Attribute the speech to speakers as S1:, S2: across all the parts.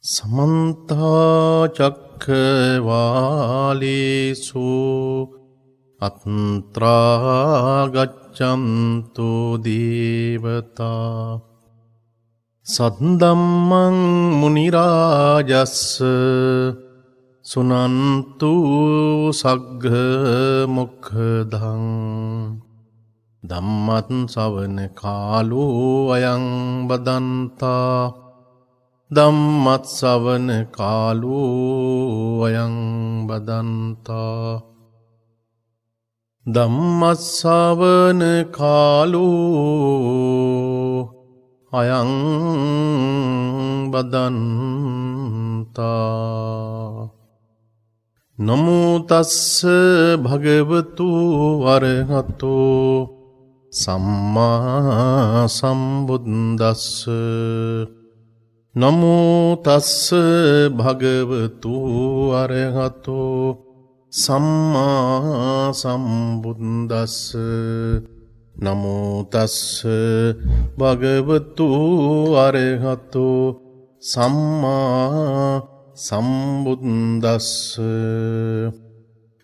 S1: समन्ता चक्रवालेषु अत्रा गच्छन्तु देवता सद्धम्मं मुनिराजस्स सुनन्तु सग्गमुखदं धम्मं सवන कालो अयं वदन्ता ධම්මස්සවන කාලෝ අයං බදන්තා ධම්මස්සවන කාලෝ අයං බදන්තා නමෝ තස්ස භගවතු වරහතෝ සම්මා සම්බුද්දස්ස නමෝ තස්ස භගවතු අරහතෝ සම්මා සම්බුද්දස්ස නමෝ තස්ස භගවතු අරහතෝ සම්මා සම්බුද්දස්ස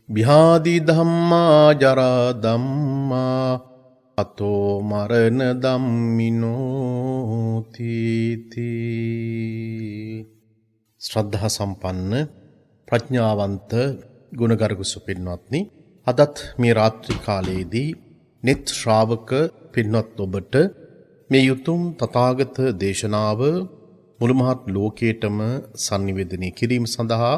S1: ව්‍යාධි ධම්මා ජරා ධම්මා අතෝ මරණ ධම්මිනෝති. ශ්‍රද්ධා සම්පන්න ප්‍රඥාවන්ත ගුණගරුක සුපින්වත්නි, අදත් මේ රාත්‍රී කාලයේදී net ශ්‍රාවක පින්වත් ඔබට මේ යුතුම් තථාගත දේශනාව මුළු මහත් ලෝකයටම sannivedanaya කිරීම සඳහා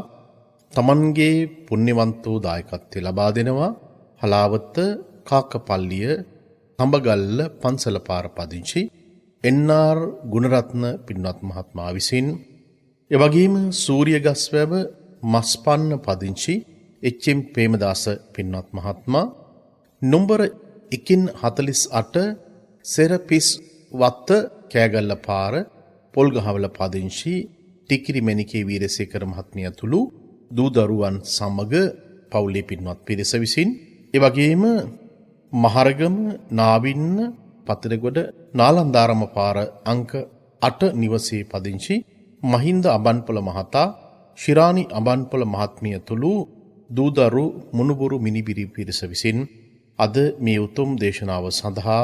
S1: තමන්ගේ පුණ්‍යවන්තෝ දායකත්වය ලබා දෙනවා. හලාවත කාකපල්ලිය තඹගල්ල පන්සල පාර පදිංචි එන්.ආර්. ගුණරත්න පින්වත් මහත්මයා විසින්, එවැගේම සූරියගස්වැව මස්පන්න පදිංචි එච්.එම්. ප්‍රේමදාස පින්වත් මහත්මයා, නම්බර 148 සෙරපිස් වත්ත කෑගල්ල පාර පොල්ගහවල පදිංචි ටිකිරි මණිකේ වීරසේකර මහත්මිය ඇතුළු දූ දරුවන් සමග පවුලේ පින්වත් පිරිස විසින්, එවැගේම මහරගම නාවින්න පතරගොඩ නාලන්දාරම පාර අංක 8 නිවසේ පදිංචි මහින්ද අබන්පොළ මහතා, ශිරානි අබන්පොළ මහත්මිය තුළු දූදරු මුණුබුරු මිනිබිරි පිරිස විසින් අද මේ උතුම් දේශනාව සඳහා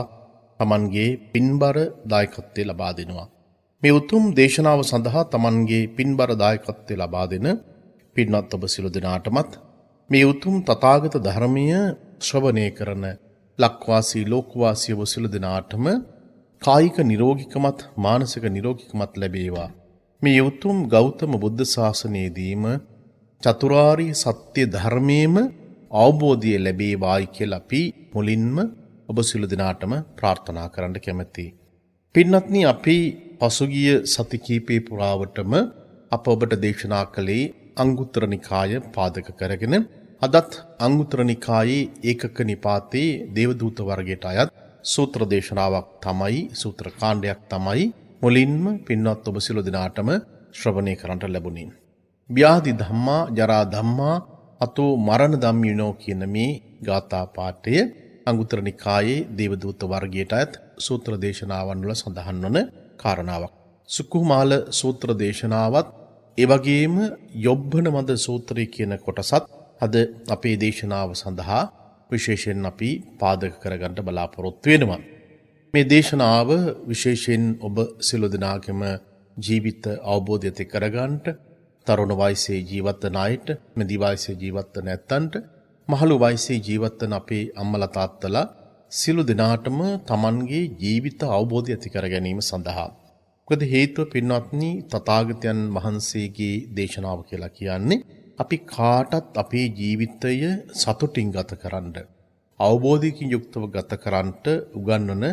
S1: තමන්ගේ පින්බර දායකත්වය ලබා දෙනවා. මේ උතුම් දේශනාව සඳහා තමන්ගේ පින්බර දායකත්වය ලබා දෙන පින්වත් ඔබ සියලු දෙනාටමත් මේ උතුම් තථාගත ධර්මය ශ්‍රවණය කරන ලක්වාසී ලෝකවාසී ඔබ සියලු දෙනාටම කායික නිරෝගීකමත් මානසික නිරෝගීකමත් ලැබේවා. මේ උතුම් ගෞතම බුද්ධ ශාසනයේදීම චතුරාර්ය සත්‍ය ධර්මයේම අවබෝධය ලැබේවායි කියලා අපි මුලින්ම ඔබ සියලු දෙනාටම ප්‍රාර්ථනා කරන්න කැමැතියි. පින්වත්නි, අපි පසුගිය සති කිහිපේ පුරාවටම අප ඔබට දේශනා කළේ අංගුත්තර නිකාය පාදක කරගෙන, අදත් අංගුත්තර නිකායේ ඒකක නිපාතේ දේවදූත වර්ගයට අයත් සූත්‍ර දේශනාවක් තමයි, සූත්‍ර කාණ්ඩයක් තමයි මුලින්ම පින්වත් ඔබ සියලු දෙනාටම ශ්‍රවණය කරන්නට ලැබුණේ. ව්‍යාධි ධම්මා ජරා ධම්මා අතෝ මරණ ධම්මිනෝ කියන මේ ගාථා පාඨය අංගුත්තර නිකායේ දේවදූත වර්ගයට අයත් සූත්‍ර දේශනාවන් වල සඳහන් වන කාරණාවක්. සුකුමාල සූත්‍ර දේශනාවත් එවැගේම යොබ්බන මද සූත්‍රය කියන කොටසත් අද අපේ දේශනාව සඳහා විශේෂයෙන් අපි පාදක කරගන්න බලාපොරොත්තු වෙනවා. මේ දේශනාව විශේෂයෙන් ඔබ සියලු දෙනාගේම ජීවිත අවබෝධය ඇති කරගන්නට, තරුණ වයසේ ජීවත් වන අයට, මැදි වයසේ ජීවත් වන නැත්තන්ට, මහලු වයසේ ජීවත් වන අපේ අම්මලා තාත්තලා සියලු දෙනාටම Tamanගේ ජීවිත අවබෝධය ඇති කර ගැනීම සඳහා. මොකද හේතුව පින්වත්නි, තථාගතයන් වහන්සේගේ දේශනාව කියලා කියන්නේ අපි කාටත් අපේ ජීවිතය සතුටින් ගත කරන්න, අවබෝධයකින් යුක්තව ගත කරන්නට උගන්වන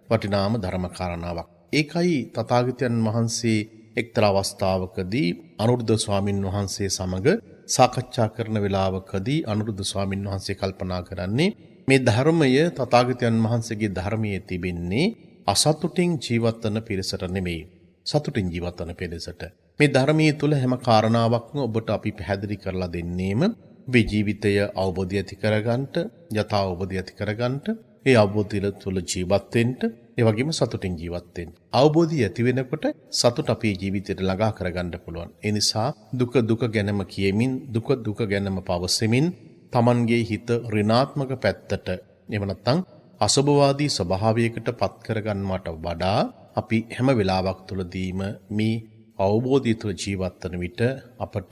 S1: වටිනාම ධර්ම කාරණාවක්. ඒකයි තථාගතයන් වහන්සේ එක්තරා අවස්ථාවකදී අනුරුද්ධ ස්වාමින් වහන්සේ සමග සාකච්ඡා කරන වෙලාවකදී අනුරුද්ධ ස්වාමින් වහන්සේ කල්පනා කරන්නේ මේ ධර්මය තථාගතයන් වහන්සේගේ ධර්මයේ තිබෙන්නේ අසතුටින් ජීවත් වන පිරිසට නෙමෙයි, සතුටින් ජීවත් වන පිරිසට. මේ ධර්මයේ තුල හැම කාරණාවක්ම ඔබට අපි පැහැදිලි කරලා දෙන්නේම ඔබේ ජීවිතය අවබෝධය ඇති කරගන්නට, යථා අවබෝධය ඇති කරගන්නට, ඒ අවබෝධය තුළ ජීවත් වෙන්න, ඒ වගේම සතුටින් ජීවත් වෙන්න. අවබෝධය ඇති වෙනකොට සතුට අපේ ජීවිතයට ළඟා කරගන්න පුළුවන්. ඒ නිසා දුක දුක ගැනම කියමින්, දුක දුක ගැනම පවසමින් Tamanගේ හිත ඍණාත්මක පැත්තට එහෙම නැත්නම් අසුභවාදී ස්වභාවයකට පත් කරගන්නවට වඩා අපි හැම වෙලාවක් තුළදීම මේ අවබෝධය තුළ ජීවත් වන විට අපට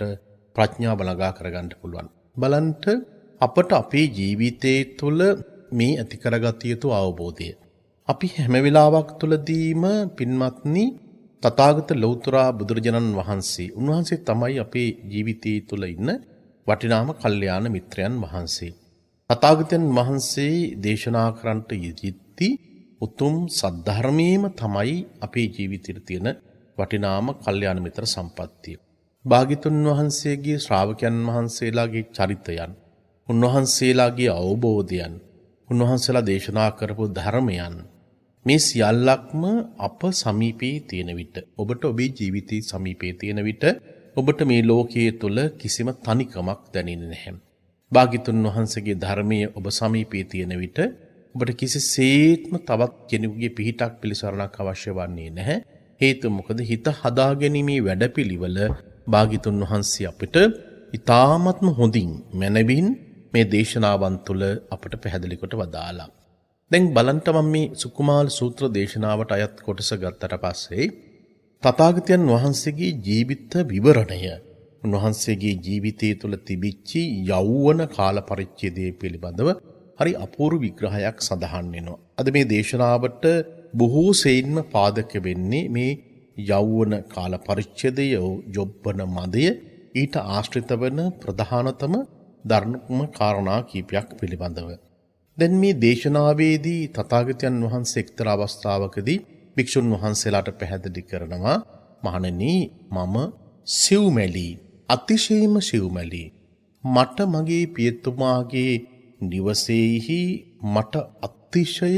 S1: ප්‍රඥාව ළඟා කරගන්න පුළුවන්. බලන්න අපට අපේ ජීවිතයේ තුළ මේ ඇති කරගත යුතු අවබෝධය. අපි හැම වෙලාවක් තුළදීම පින්වත්නි තථාගත ලෞතර බුදුරජාණන් වහන්සේ උන්වහන්සේ තමයි අපේ ජීවිතයේ තුළ ඉන්න වටිනාම කල්යාණ මිත්‍රයන් වහන්සේ. තථාගතයන් වහන්සේ දේශනා කරන්නට යෙදිත්ති උතුම් සද්ධර්මයේම තමයි අපේ ජීවිතයේ තියෙන වටිනාම කල්යාණ මිත්‍ර සම්පත්තිය. භාග්‍යතුන් වහන්සේගේ ශ්‍රාවකයන් වහන්සේලාගේ චරිතයන්, උන්වහන්සේලාගේ අවබෝධයන්, උන්වහන්සේලා දේශනා කරපු ධර්මයන් මේ සියල්ලක්ම අප සමීපේ තියෙන විට, ඔබට ඔබේ ජීවිතයේ සමීපේ තියෙන විට ඔබට මේ ලෝකයේ තුල කිසිම තනිකමක් දැනෙන්නේ නැහැ. භාග්‍යතුන් වහන්සේගේ ධර්මයේ ඔබ සමීපේ තියෙන විට ඔබට කිසිසේත්ම තවත් කෙනෙකුගේ පිහිටක් පිළිසරණක් අවශ්‍ය වන්නේ නැහැ. හේතුව මොකද? හිත හදාගැනීමේ වැඩපිළිවෙල භාග්‍යතුන් වහන්සේ අපිට ඊ타ත්ම හොඳින් මැනවින් මේ දේශනාවන් තුළ අපට පැහැදිලි කොට වදාලා. දැන් බලන්න මම මේ සුකුමාල සූත්‍ර දේශනාවට අයත් කොටස ගත්තට පස්සේ තථාගතයන් වහන්සේගේ ජීවිත විවරණය, උන්වහන්සේගේ ජීවිතය තුළ තිබිච්ච යෞවන කාල පරිච්ඡේදය පිළිබඳව හරි අපූර්ව විග්‍රහයක් සඳහන් වෙනවා. අද මේ දේශනාවට බොහෝ සෙයින්ම පාදක වෙන්නේ මේ යෞවන කාල පරිච්ඡේදය, ජොබ්බන මදය, ඊට ආශ්‍රිත වන ප්‍රධානතම ධර්ම කාරණා කීපයක් පිළිබඳව. දැන් මේ දේශනාවේදී තථාගතයන් වහන්සේ එක්තරා අවස්ථාවකදී භික්ෂුන් වහන්සේලාට පැහැදිලි කරනවා, මහණෙනි, මම සිව්මැලි, අතිශයින්ම සිව්මැලි. මට මගේ පියතුමාගේ නිවසේහි මට අතිශය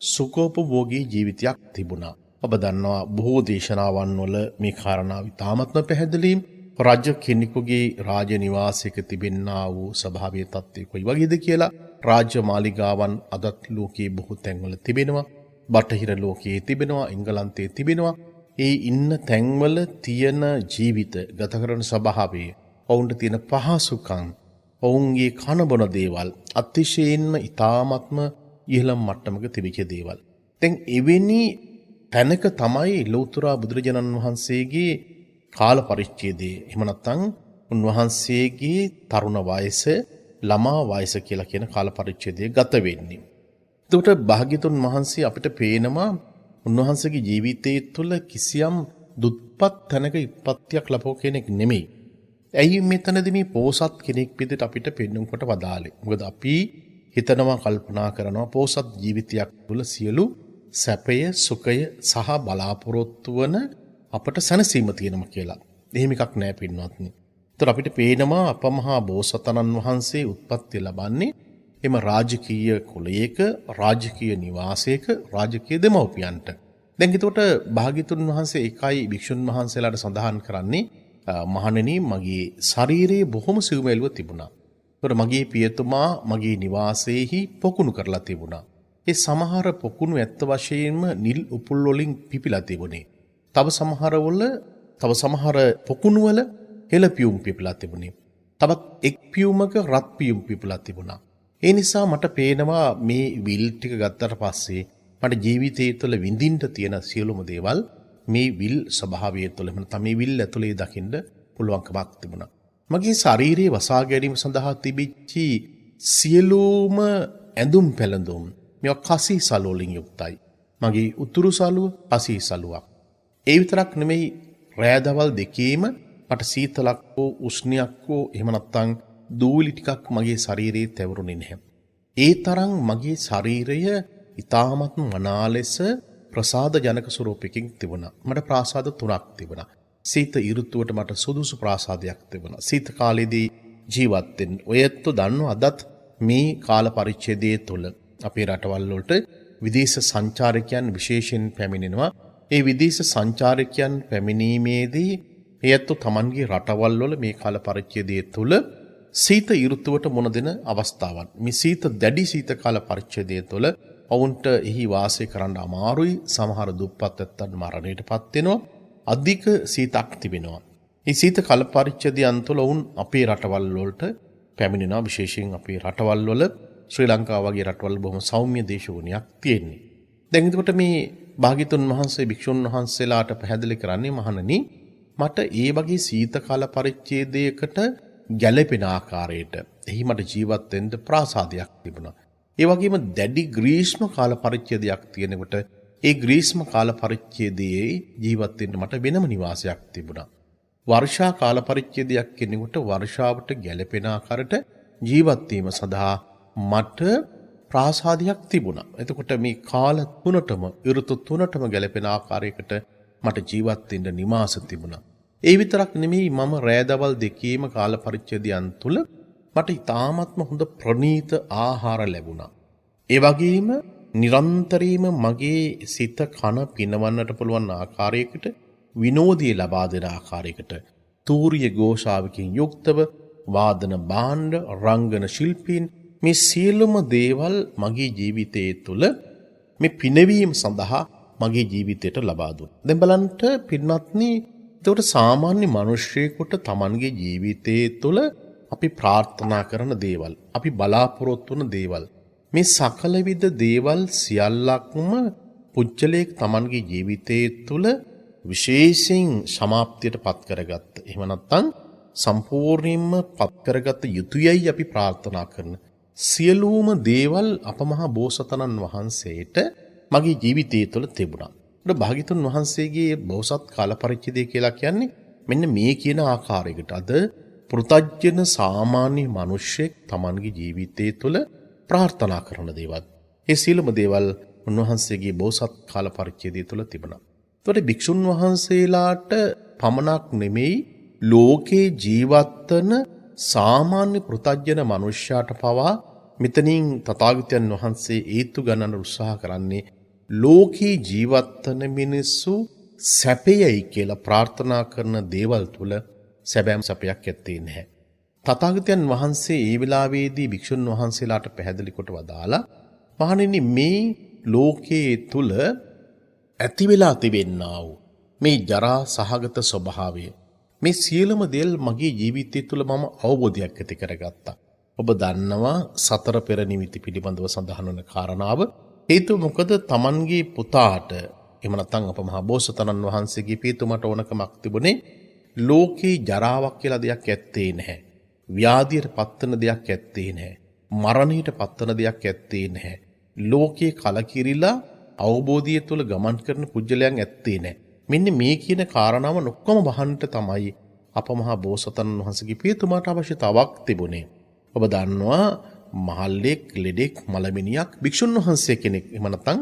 S1: සුඛෝපභෝගී ජීවිතයක් තිබුණා. ඔබ දන්නවා බොහෝ දේශනාවන් වල මේ කාරණාව ඉතාමත්ම පැහැදිලි. රජ කෙනෙකුගේ රාජ නිවාසයක තිබෙන්නා වූ ස්වභාවීය තත්ත්වය කොයි වගේද කියලා රාජ්‍ය මාලිගාවන් අදත් ලෝකයේ බොහෝ තැන්වල තිබෙනවා. බටහිර ලෝකයේ තිබෙනවා, එංගලන්තයේ තිබෙනවා. ඒ ඉන්න තැන්වල තියෙන ජීවිත ගත කරන ස්වභාවය, ඔවුන්ට තියෙන පහසුකම්, ඔවුන්ගේ කන බොන දේවල් අතිශයින්ම ඊ타ත්ම ඉහළ මට්ටමක තිබිච්ච දේවල්. දැන් එවැනි තැනක තමයි ලෞතර බුදුරජාණන් වහන්සේගේ කාල පරිච්ඡේදයේ, එහෙම නැත්නම් උන්වහන්සේගේ තරුණ වයස, ළමා වයස කියලා කියන කාල පරිච්ඡේදය ගත වෙන්නේ. එතකොට භාග්‍යතුන් වහන්සේ අපිට පේනවා උන්වහන්සේගේ ජීවිතයේ තුළ කිසියම් දුප්පත් තැනක ඉපත්තියක් ලැබුව කෙනෙක් නෙමෙයි. ඇයි මෙතනදී මේ පෝසත් කෙනෙක් විදිහට අපිට පෙන්වන්න කොට වදාළේ? මොකද අපි හිතනවා, කල්පනා කරනවා පෝසත් ජීවිතයක් තුළ සියලු සැපය, සුඛය සහ බලාපොරොත්තු වන අපට සැනසීම තියෙනවා කියලා. එහෙම එකක් නෑ පින්වත්නි. ඒතර අපිට පේනවා අපමහා බෝසතාණන් වහන්සේ උත්පත්ති ලබන්නේ එම රාජකීය කුලයක, රාජකීය නිවාසයක, රාජකීය දෙමව්පියන්ට. දැන් එතකොට භාග්‍යතුන් වහන්සේ එකයි භික්ෂුන් වහන්සේලාට සඳහන් කරන්නේ, මහණෙනි, මගේ ශරීරයේ බොහොම සිව්මැලිව තිබුණා. ඒතර මගේ පියතුමා මගේ නිවාසයේහි පොකුණු කරලා තිබුණා. ඒ සමහර පොකුණු ඇත්ත වශයෙන්ම නිල් උපුල් වලින් පිපිලා තිබුණේ. තව සමහර පොකුණු වල හෙළ පියුම් පිපිලා තිබුණේ. තවත් එක් පියුමක රත් පියුම් පිපිලා තිබුණා. ඒ නිසා මට පේනවා මේ විල් ටික ගත්තට පස්සේ මට ජීවිතයේ තුළ විඳින්න තියෙන සියලුම දේවල් මේ විල් ස්වභාවය තුළ, එහෙම නැත්නම් මේ විල් ඇතුලේ දකින්න පුළුවන්කමක් තිබුණා. මගේ ශාරීරික වසා ගැනීම සඳහා තිබිච්ච සියලුම ඇඳුම් පැළඳුම් මේවා කසී සලු වලින් යුක්තයි. මගේ උතුරු සලුව කසී සලුවක්. ඒ විතරක් නෙමෙයි, රෑ දවල් දෙකේම මට සීතලක් හෝ උෂ්ණයක් හෝ එහෙම නැත්නම් දූවිලි ටිකක් මගේ ශරීරයේ තැවරුනේ නැහැ. ඒ තරම් මගේ ශරීරය ඊ타මත් මනා ලෙස ප්‍රසාද ජනක ස්වරූපයකින් තිබුණා. මට ප්‍රාසාද 3ක් තිබුණා. සීත ඍතුවට මට සුදුසු ප්‍රාසාදයක් තිබුණා. සීත කාලයේදී ජීවත් වෙන්න. ඔයත් දන්නවා අදත් මේ කාල පරිච්ඡේදයේ තුල අපේ රටවල් වලට විදේශ සංචාරකයන් විශේෂයෙන් පැමිණෙනවා. ඒ විදේශ සංචාරකයන් පැමිණීමේදී එයත් තමන්ගේ රටවල් වල මේ කාල පරිච්ඡේදයේ තුල සීත ඍතුවට මුහුණ දෙන අවස්ථාවන්. මේ දැඩි සීත කාල පරිච්ඡේදය තුළ ඔවුන්ට එහි වාසය කරන්න අමාරුයි. සමහර දුප්පත් ඇත්තන් මරණයටපත් වෙනවා. අධික සීතක් තිබෙනවා. මේ සීත කාල පරිච්ඡේදයන් තුළ ඔවුන් අපේ රටවල් වලට පැමිණෙනවා. විශේෂයෙන් අපේ රටවල් වල ශ්‍රී ලංකාව වගේ රටවල් බොහොම සෞම්‍ය දේශගුණයක් තියෙන්නේ. දැන් එතකොට මේ භාග්‍යතුන් වහන්සේ භික්ෂුන් වහන්සේලාට පැහැදිලි කරන්නේ මහණනි මට ඒ වගේ සීත කාල පරිච්ඡේදයකට ගැළපෙන ආකාරයට එහි මට ජීවත් වෙන්න ප්‍රාසාදයක් තිබුණා. ඒ වගේම දැඩි ග්‍රීෂ්ම කාල පරිච්ඡේදයක් තියෙනකොට ඒ ග්‍රීෂ්ම කාල පරිච්ඡේදයේ ජීවත් වෙන්න මට වෙනම නිවාසයක් තිබුණා. වර්ෂා කාල පරිච්ඡේදයක් කෙනෙකුට වර්ෂාවට ගැළපෙන ආකාරයට ජීවත් වීම සඳහා මට ප්‍රාසාදයක් තිබුණා. එතකොට මේ කාල තුනටම ඍතු තුනටම ගැළපෙන ආකාරයකට මට ජීවත් වෙන්න නිවාස තිබුණා. ඒ විතරක් නෙමෙයි මම රෑදවල් දෙකේම කාල පරිච්ඡේදයන් තුල මට ඉතාමත්ම හොඳ ප්‍රණීත ආහාර ලැබුණා. ඒ වගේම නිරන්තරයෙන්ම මගේ සිත කන පිනවන්නට පුළුවන් ආකාරයකට විනෝදයේ ලබා දෙන ආකාරයකට තූර්ය ഘോഷාවකින් යුක්තව වාදන භාණ්ඩ රංගන ශිල්පීන් මේ සියලුම දේවල් මගේ ජීවිතයේ තුල මේ පිනවීම සඳහා මගේ ජීවිතයට ලබා දුන්නා. දැන් බලන්න පින්වත්නි, ඒකට සාමාන්‍ය මිනිස්සෙකුට Tamanගේ ජීවිතයේ තුල අපි ප්‍රාර්ථනා කරන දේවල්, අපි බලාපොරොත්තු වන දේවල්, මේ සකල විද දේවල් සියල්ලක්ම පුජ්‍යලයක් Tamanගේ ජීවිතයේ තුල විශේෂයෙන් සමාප්තියට පත් කරගත්ත. එහෙම නැත්නම් සම්පූර්ණයෙන්ම පත් කරගත යුතුයයි අපි ප්‍රාර්ථනා කරන සියලුම දේවල් අපමහා බෝසතාණන් වහන්සේට මගේ ජීවිතය තුළ තිබුණා. ඒත් භාග්‍යතුන් වහන්සේගේ බෝසත් කාල පරිච්ඡේදය කියලා කියන්නේ මෙන්න මේ කියන ආකාරයකට. අද පෘථග්ජන සාමාන්‍ය මිනිසෙක් Tamanගේ ජීවිතය තුළ ප්‍රාර්ථනා කරන දේවල්. ඒ සියලුම දේවල් උන්වහන්සේගේ බෝසත් කාල පරිච්ඡේදය තුළ තිබුණා. ඒතකොට භික්ෂුන් වහන්සේලාට පමණක් නෙමෙයි ලෝකේ ජීවත් වන සාමාන්‍ය පෘථග්ජන මනුෂ්‍යයාට පවා මෙතනින් තථාගතයන් වහන්සේ ඒතු ගණන උත්සාහ කරන්නේ ලෝකේ ජීවත් වන මිනිස්සු සැපයයි කියලා ප්‍රාර්ථනා කරන දේවල් තුල සැබෑම සැපයක් ඇත්තේ නැහැ. තථාගතයන් වහන්සේ ඒ වෙලාවේදී භික්ෂුන් වහන්සේලාට පැහැදිලි කොට වදාලා මහණෙනි මේ ලෝකයේ තුල ඇති වෙලා තිබෙන්නා වූ මේ ජරා සහගත ස්වභාවය මේ සියලුම දේල් මගේ ජීවිතය තුළ මම අවබෝධයක් ඇති කරගත්තා. ඔබ දන්නවා සතර පෙර නිමිති පිළිබඳව සඳහන් වන කාරණාව. හේතුව මොකද Tamanගේ පුතාට එහෙම නැත්නම් අප මහා බෝසතාණන් වහන්සේගේ පියතුමට ඕනකමක් තිබුණේ ලෝකේ ජරාවක් කියලා දෙයක් ඇත්තේ නැහැ. ව්‍යාධියට පත්වන දෙයක් ඇත්තේ නැහැ. මරණයට පත්වන දෙයක් ඇත්තේ නැහැ. ලෝකේ කලකිරිලා අවබෝධය තුළ ගමන් කරන පුජ්‍යලයන් ඇත්තේ නැහැ. මෙන්න මේ කියන කාරණාව ඔක්කොම වහන්නට තමයි අප මහා බෝසතාණන් වහන්සේගේ පියතුමාට අවශ්‍යතාවක් තිබුණේ. ඔබ දන්නවා මහල්ලෙක්, ලෙඩෙක්, මලමිනියක්, භික්ෂුන් වහන්සේ කෙනෙක්, එහෙම නැත්නම්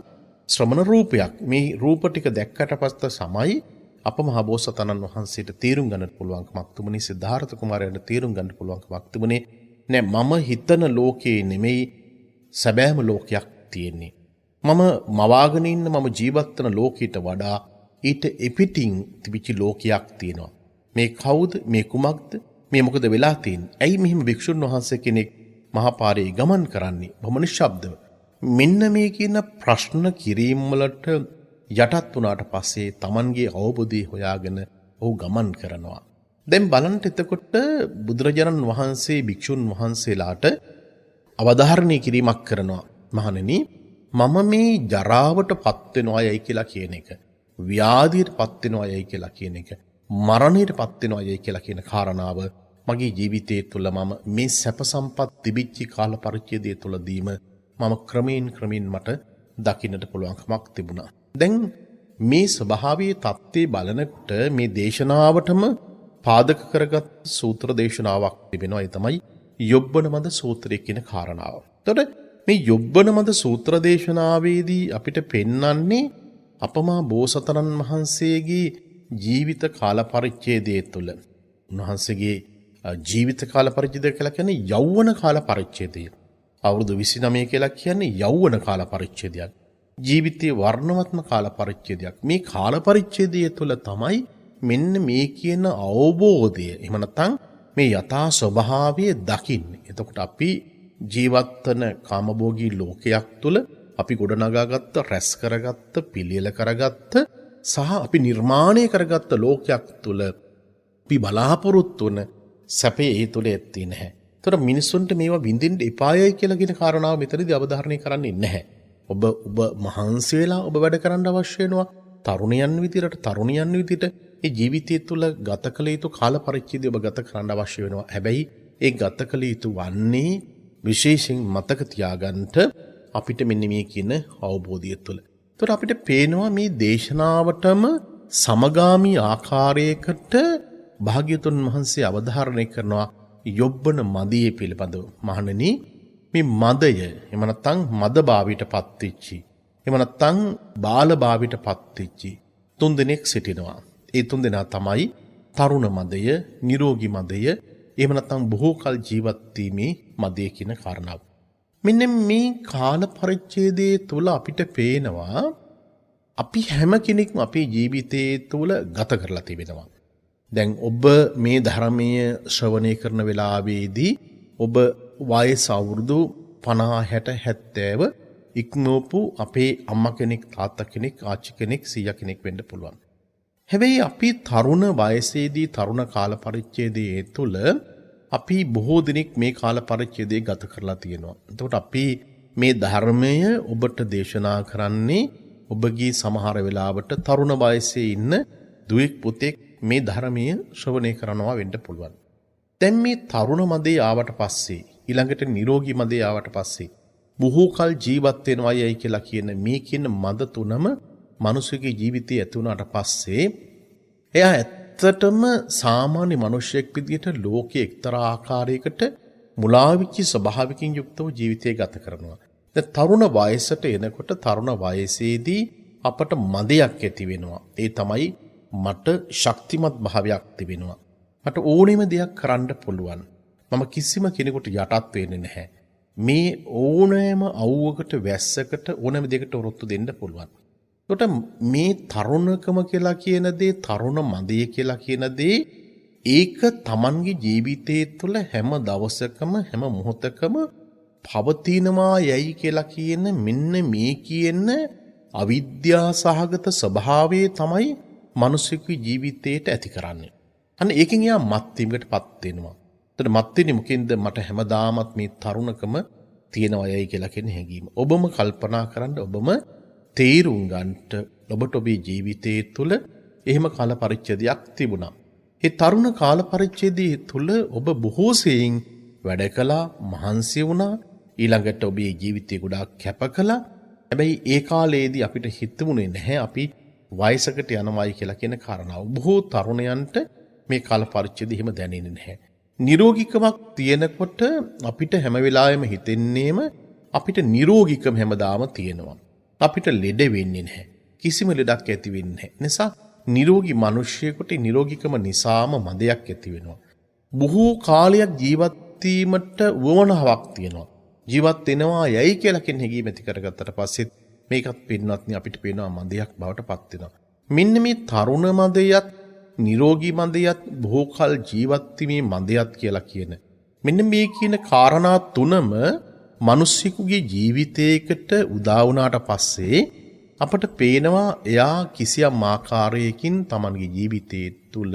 S1: ශ්‍රමණ රූපයක්. මේ රූප ටික දැක්කට පස්සේ සමයි අප මහා බෝසතාණන් වහන්සේට තීරුම් ගන්නට පුළුවන්කමක් තිබුණේ. සිද්ධාර්ථ කුමාරයාට තීරුම් ගන්න පුළුවන්කමක් තිබුණේ නෑ මම හිතන ලෝකේ නෙමෙයි සැබෑම ලෝකයක් තියෙන්නේ. මම මවාගෙන ඉන්න මම ජීවත් වෙන ලෝකයට වඩා ඊට එපිටින් තිබිච්ච ලෝකයක් තියෙනවා. මේ කවුද? මේ කුමක්ද? මේ මොකද වෙලා තියෙන්නේ? ඇයි මෙහිම භික්ෂුන් වහන්සේ කෙනෙක් මහා පාරේ ගමන් කරන්නේ? බොහොම නිශ්ශබ්දව. මෙන්න මේ කියන ප්‍රශ්න කිරීම වලට යටත් වුණාට පස්සේ Tamanගේ අවබෝධය හොයාගෙන ඔහු ගමන් කරනවා. දැන් බලන්න එතකොට බුදුරජාණන් වහන්සේ භික්ෂුන් වහන්සේලාට අවධාරණය කිරීමක් කරනවා. මහණෙනි, මම මේ ජරාවට පත් වෙනවායයි කියලා කියන එක, ව්‍යාධියට පත් වෙනවායයි කියලා කියන එක, මරණයට පත් වෙනවායයි කියලා කියන කාරණාව මගේ ජීවිතයේ තුල මම මේ සැප සම්පත් තිබිච්ච කාල පරිච්ඡේදය තුලදීම මම ක්‍රමයෙන් මට දකින්නට පුළුවන්කමක් තිබුණා. දැන් මේ ස්වභාවයේ தත්ත්වේ බලනකොට මේ දේශනාවටම පාදක කරගත් සූත්‍ර දේශනාවක් තිබෙනවා. ඒ තමයි යොබ්බන මද සූත්‍රය කියන කාරණාව. එතකොට මේ යොබ්බන මද සූත්‍ර දේශනාවේදී අපිට පෙන්වන්නේ අපමා බෝසතාණන් වහන්සේගේ ජීවිත කාල පරිච්ඡේදය තුළ උන්වහන්සේගේ ජීවිත කාල පරිච්ඡේදය කියලා කියන්නේ යෞවන කාල පරිච්ඡේදය. අවුරුදු 29 කියලා කියන්නේ යෞවන කාල පරිච්ඡේදයක්. ජීවිතයේ වර්ණවත්ම කාල පරිච්ඡේදයක්. මේ කාල පරිච්ඡේදය තුළ තමයි මෙන්න මේ කියන අවබෝධය, එහෙම නැත්නම් මේ යථා ස්වභාවය දකින්නේ. එතකොට අපි ජීවත් වන කාමභෝගී ලෝකයක් තුළ අපි ගොඩනගාගත්ත, රැස් කරගත්ත, පිළියෙල කරගත්ත සහ අපි නිර්මාණය කරගත්ත ලෝකයක් තුළ අපි බලාපොරොත්තු වන සැපේ ඒ තුළ ඇත්තේ නැහැ. ඒතර මිනිස්සුන්ට මේවා විඳින්න එපායයි කියලා කියන කාරණාව මෙතනදී අවධාරණය කරන්නේ නැහැ. ඔබ මහන්සි වෙලා ඔබ වැඩ කරන්න අවශ්‍ය වෙනවා. තරුණයන් විදිහට ඒ ජීවිතය තුළ ගත කළ යුතු කාල පරිච්ඡේදය ඔබ ගත කරන්න අවශ්‍ය වෙනවා. හැබැයි ඒ ගත කළ යුතු වන්නේ විශේෂයෙන් මතක තියාගන්න අපිට මෙන්න මේ කියන අවබෝධය තුළ. ඒතකොට අපිට පේනවා මේ දේශනාවටම සමගාමී ආකාරයකට භාග්‍යවතුන් වහන්සේ අවධාරණය කරනවා යොබ්බන මදයේ පිළිබඳව. මහණෙනි, මේ මදය එහෙම නැත්නම් මදභාවයට පත්වෙච්චි, එහෙම නැත්නම් බාලභාවයට පත්වෙච්චි තුන් දෙනෙක් සිටිනවා. ඒ තුන් දෙනා තමයි තරුණ මදය, නිරෝගී මදය, එහෙම නැත්නම් බොහෝ කල ජීවත් වීමේ මදය කියන කාරණාව. මෙන්න මේ කාල පරිච්ඡේදයේ තුල අපිට පේනවා අපි හැම කෙනෙක්ම අපේ ජීවිතයේ තුල ගත කරලා තිබෙනවා. දැන් ඔබ මේ ධර්මයේ ශ්‍රවණය කරන වෙලාවේදී ඔබ වයස අවුරුදු 50 60 70 ඉක්මවපු අපේ අම්මා කෙනෙක්, තාත්තා කෙනෙක්, ආච්චි කෙනෙක්, සීයා කෙනෙක් වෙන්න පුළුවන්. හැබැයි අපි තරුණ වයසේදී තරුණ කාල පරිච්ඡේදයේ තුල අපි බොහෝ දිනක් මේ කාල පරිච්ඡේදය ගත කරලා තියෙනවා. එතකොට අපි මේ ධර්මය ඔබට දේශනා කරන්නේ ඔබගේ සමහර වෙලාවට තරුණ වයසේ ඉන්න දුවෙක් පුතෙක් මේ ධර්මයේ ශ්‍රවණය කරනවා වෙන්න පුළුවන්. දැන් මේ තරුණ මදේ ආවට පස්සේ ඊළඟට නිරෝගී මදේ ආවට පස්සේ බොහෝ කල ජීවත් වෙනවයි කියලා කියන මේ කියන මද තුනම මිනිසෙකුගේ ජීවිතයේ ඇති වුණාට පස්සේ එයා ඇත්තටම සාමාන්‍ය මිනිසෙක් විදියට ලෝකයේ එක්තරා ආකාරයකට මුලාවිච්ච ස්වභාවකින් යුක්තව ජීවිතය ගත කරනවා. දැන් තරුණ වයසට එනකොට තරුණ වයසේදී අපට මදයක් ඇති වෙනවා. ඒ තමයි මට ශක්තිමත් භාවයක් තිබෙනවා. මට ඕනෙම දෙයක් කරන්න පුළුවන්. මම කිසිම කෙනෙකුට යටත් වෙන්නේ නැහැ. මේ ඕනෑම අවුවකට වැස්සකට ඕනෑම දෙයකට ඔරොත්තු දෙන්න පුළුවන්. ඒකට මේ තරුණකම කියලා කියන දේ, තරුණ මදය කියලා කියන දේ, ඒක Tamanගේ ජීවිතයේ තුළ හැම දවසකම හැම මොහොතකම පවතිනවා යයි කියලා කියන මෙන්න මේ කියන අවිද්‍යා සහගත ස්වභාවය තමයි මිනිසෙකුගේ ජීවිතයට ඇති කරන්නේ. අන්න ඒකෙන් යා මත් වීමකටපත් වෙනවා. එතකොට මත් වෙන්නේ මොකෙන්ද? මට හැමදාමත් මේ තරුණකම තියෙනවා යයි කියලා කියන හැඟීම. ඔබම කල්පනා කරන්න, ඔබම තේරුම් ගන්නට ඔබට ඔබේ ජීවිතයේ තුල එහෙම කාල පරිච්ඡේදයක් තිබුණා. ඒ තරුණ කාල පරිච්ඡේදයේ තුල ඔබ බොහෝ සෙයින් වැඩ කළා, මහන්සි වුණා, ඊළඟට ඔබේ ජීවිතය ගොඩාක් කැප කළා. හැබැයි ඒ කාලයේදී අපිට හිතුනේ නැහැ අපි වයසකට යනවායි කියලා කියන කාරණාව. බොහෝ තරුණයන්ට මේ කාල පරිච්ඡේදය එහෙම දැනෙන්නේ නැහැ. නිරෝගීකමක් තියෙනකොට අපිට හැම වෙලාවෙම හිතෙන්නේම අපිට නිරෝගීකම හැමදාම තියෙනවා. අපිට ලෙඩ වෙන්නේ නැහැ. කිසිම ලෙඩක් ඇති වෙන්නේ නැහැ. නිසා නිරෝගී මිනිසියෙකුට නිරෝගීකම නිසාම මදයක් ඇති වෙනවා. බොහෝ කාලයක් ජීවත් වීමට වමනාවක් තියෙනවා. ජීවත් වෙනවා යයි කියලා කියන හැඟීම ඇති කරගත්තට පස්සේ මේකත් පින්නත්නි අපිට පේනවා මදයක් බවට පත් වෙනවා. මෙන්න මේ තරුණ මදයත් නිරෝගී මදයත් බොහෝ කල ජීවත් වීමේ මදයත් කියලා කියන මෙන්න මේ කියන කාරණා තුනම මිනිස්සුගේ ජීවිතයකට උදා වුණාට පස්සේ අපට පේනවා එයා කිසියම් ආකාරයකින් Tamanගේ ජීවිතයේ තුල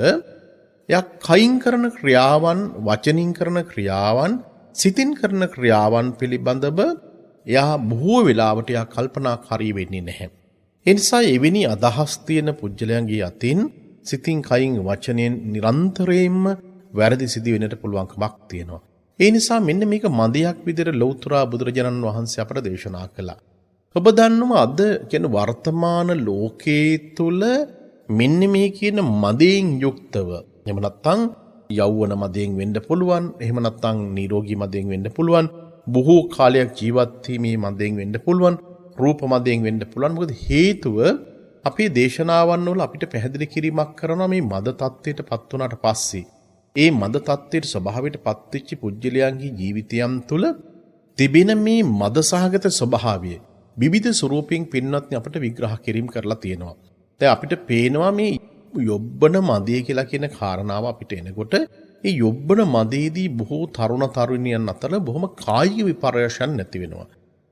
S1: එයා කයින් කරන ක්‍රියාවන්, වචනින් කරන ක්‍රියාවන්, සිතින් කරන ක්‍රියාවන් පිළිබඳව එයා බොහෝ වෙලාවට එයා කල්පනාකාරී වෙන්නේ නැහැ. ඒ නිසා එවැනි අදහස් තියෙන පුජ්‍යලයන්ගේ අතින් සිතින්, කයින්, වචනෙන් නිරන්තරයෙන්ම වැරදි සිදු වෙන්නට පුළුවන්කමක් තියෙනවා. ඒ නිසා මෙන්න මේක මදයක් විදිහට ලෞතර බුදුරජාණන් වහන්සේ අපට දේශනා කළා. ඔබ දන්නවා අද කියන වර්තමාන ලෝකයේ තුල මෙන්න මේ කියන මදයෙන් යුක්තව, එහෙම නැත්නම් යෞවන මදයෙන් වෙන්න පුළුවන්, එහෙම නැත්නම් නිරෝගී මදයෙන් වෙන්න පුළුවන්, බොහෝ කාලයක් ජීවත් වීමේ මදයෙන් වෙන්න පුළුවන්, රූප මදයෙන් වෙන්න පුළුවන්. මොකද හේතුව අපේ දේශනාවන් වල අපිට පැහැදිලි කිරීමක් කරනවා මේ මද තත්ත්වයට පත් වුණාට පස්සේ ඒ මද තත්ත්වයට ස්වභාවයට පත්වෙච්ච පුජ්‍යලයන්ගේ ජීවිතයන් තුළ තිබෙන මේ මද සහගත ස්වභාවය විවිධ ස්වරූපයෙන් පින්වත්නි අපිට විග්‍රහ කිරීම කරලා තියෙනවා. දැන් අපිට පේනවා මේ යොබ්බන මදය කියලා කියන කාරණාව අපිට එනකොට ඒ යොබ්බන මදයේදී බොහෝ තරුණ තරුණියන් අතර බොහොම කායික විපර්යාසයන් නැති වෙනවා.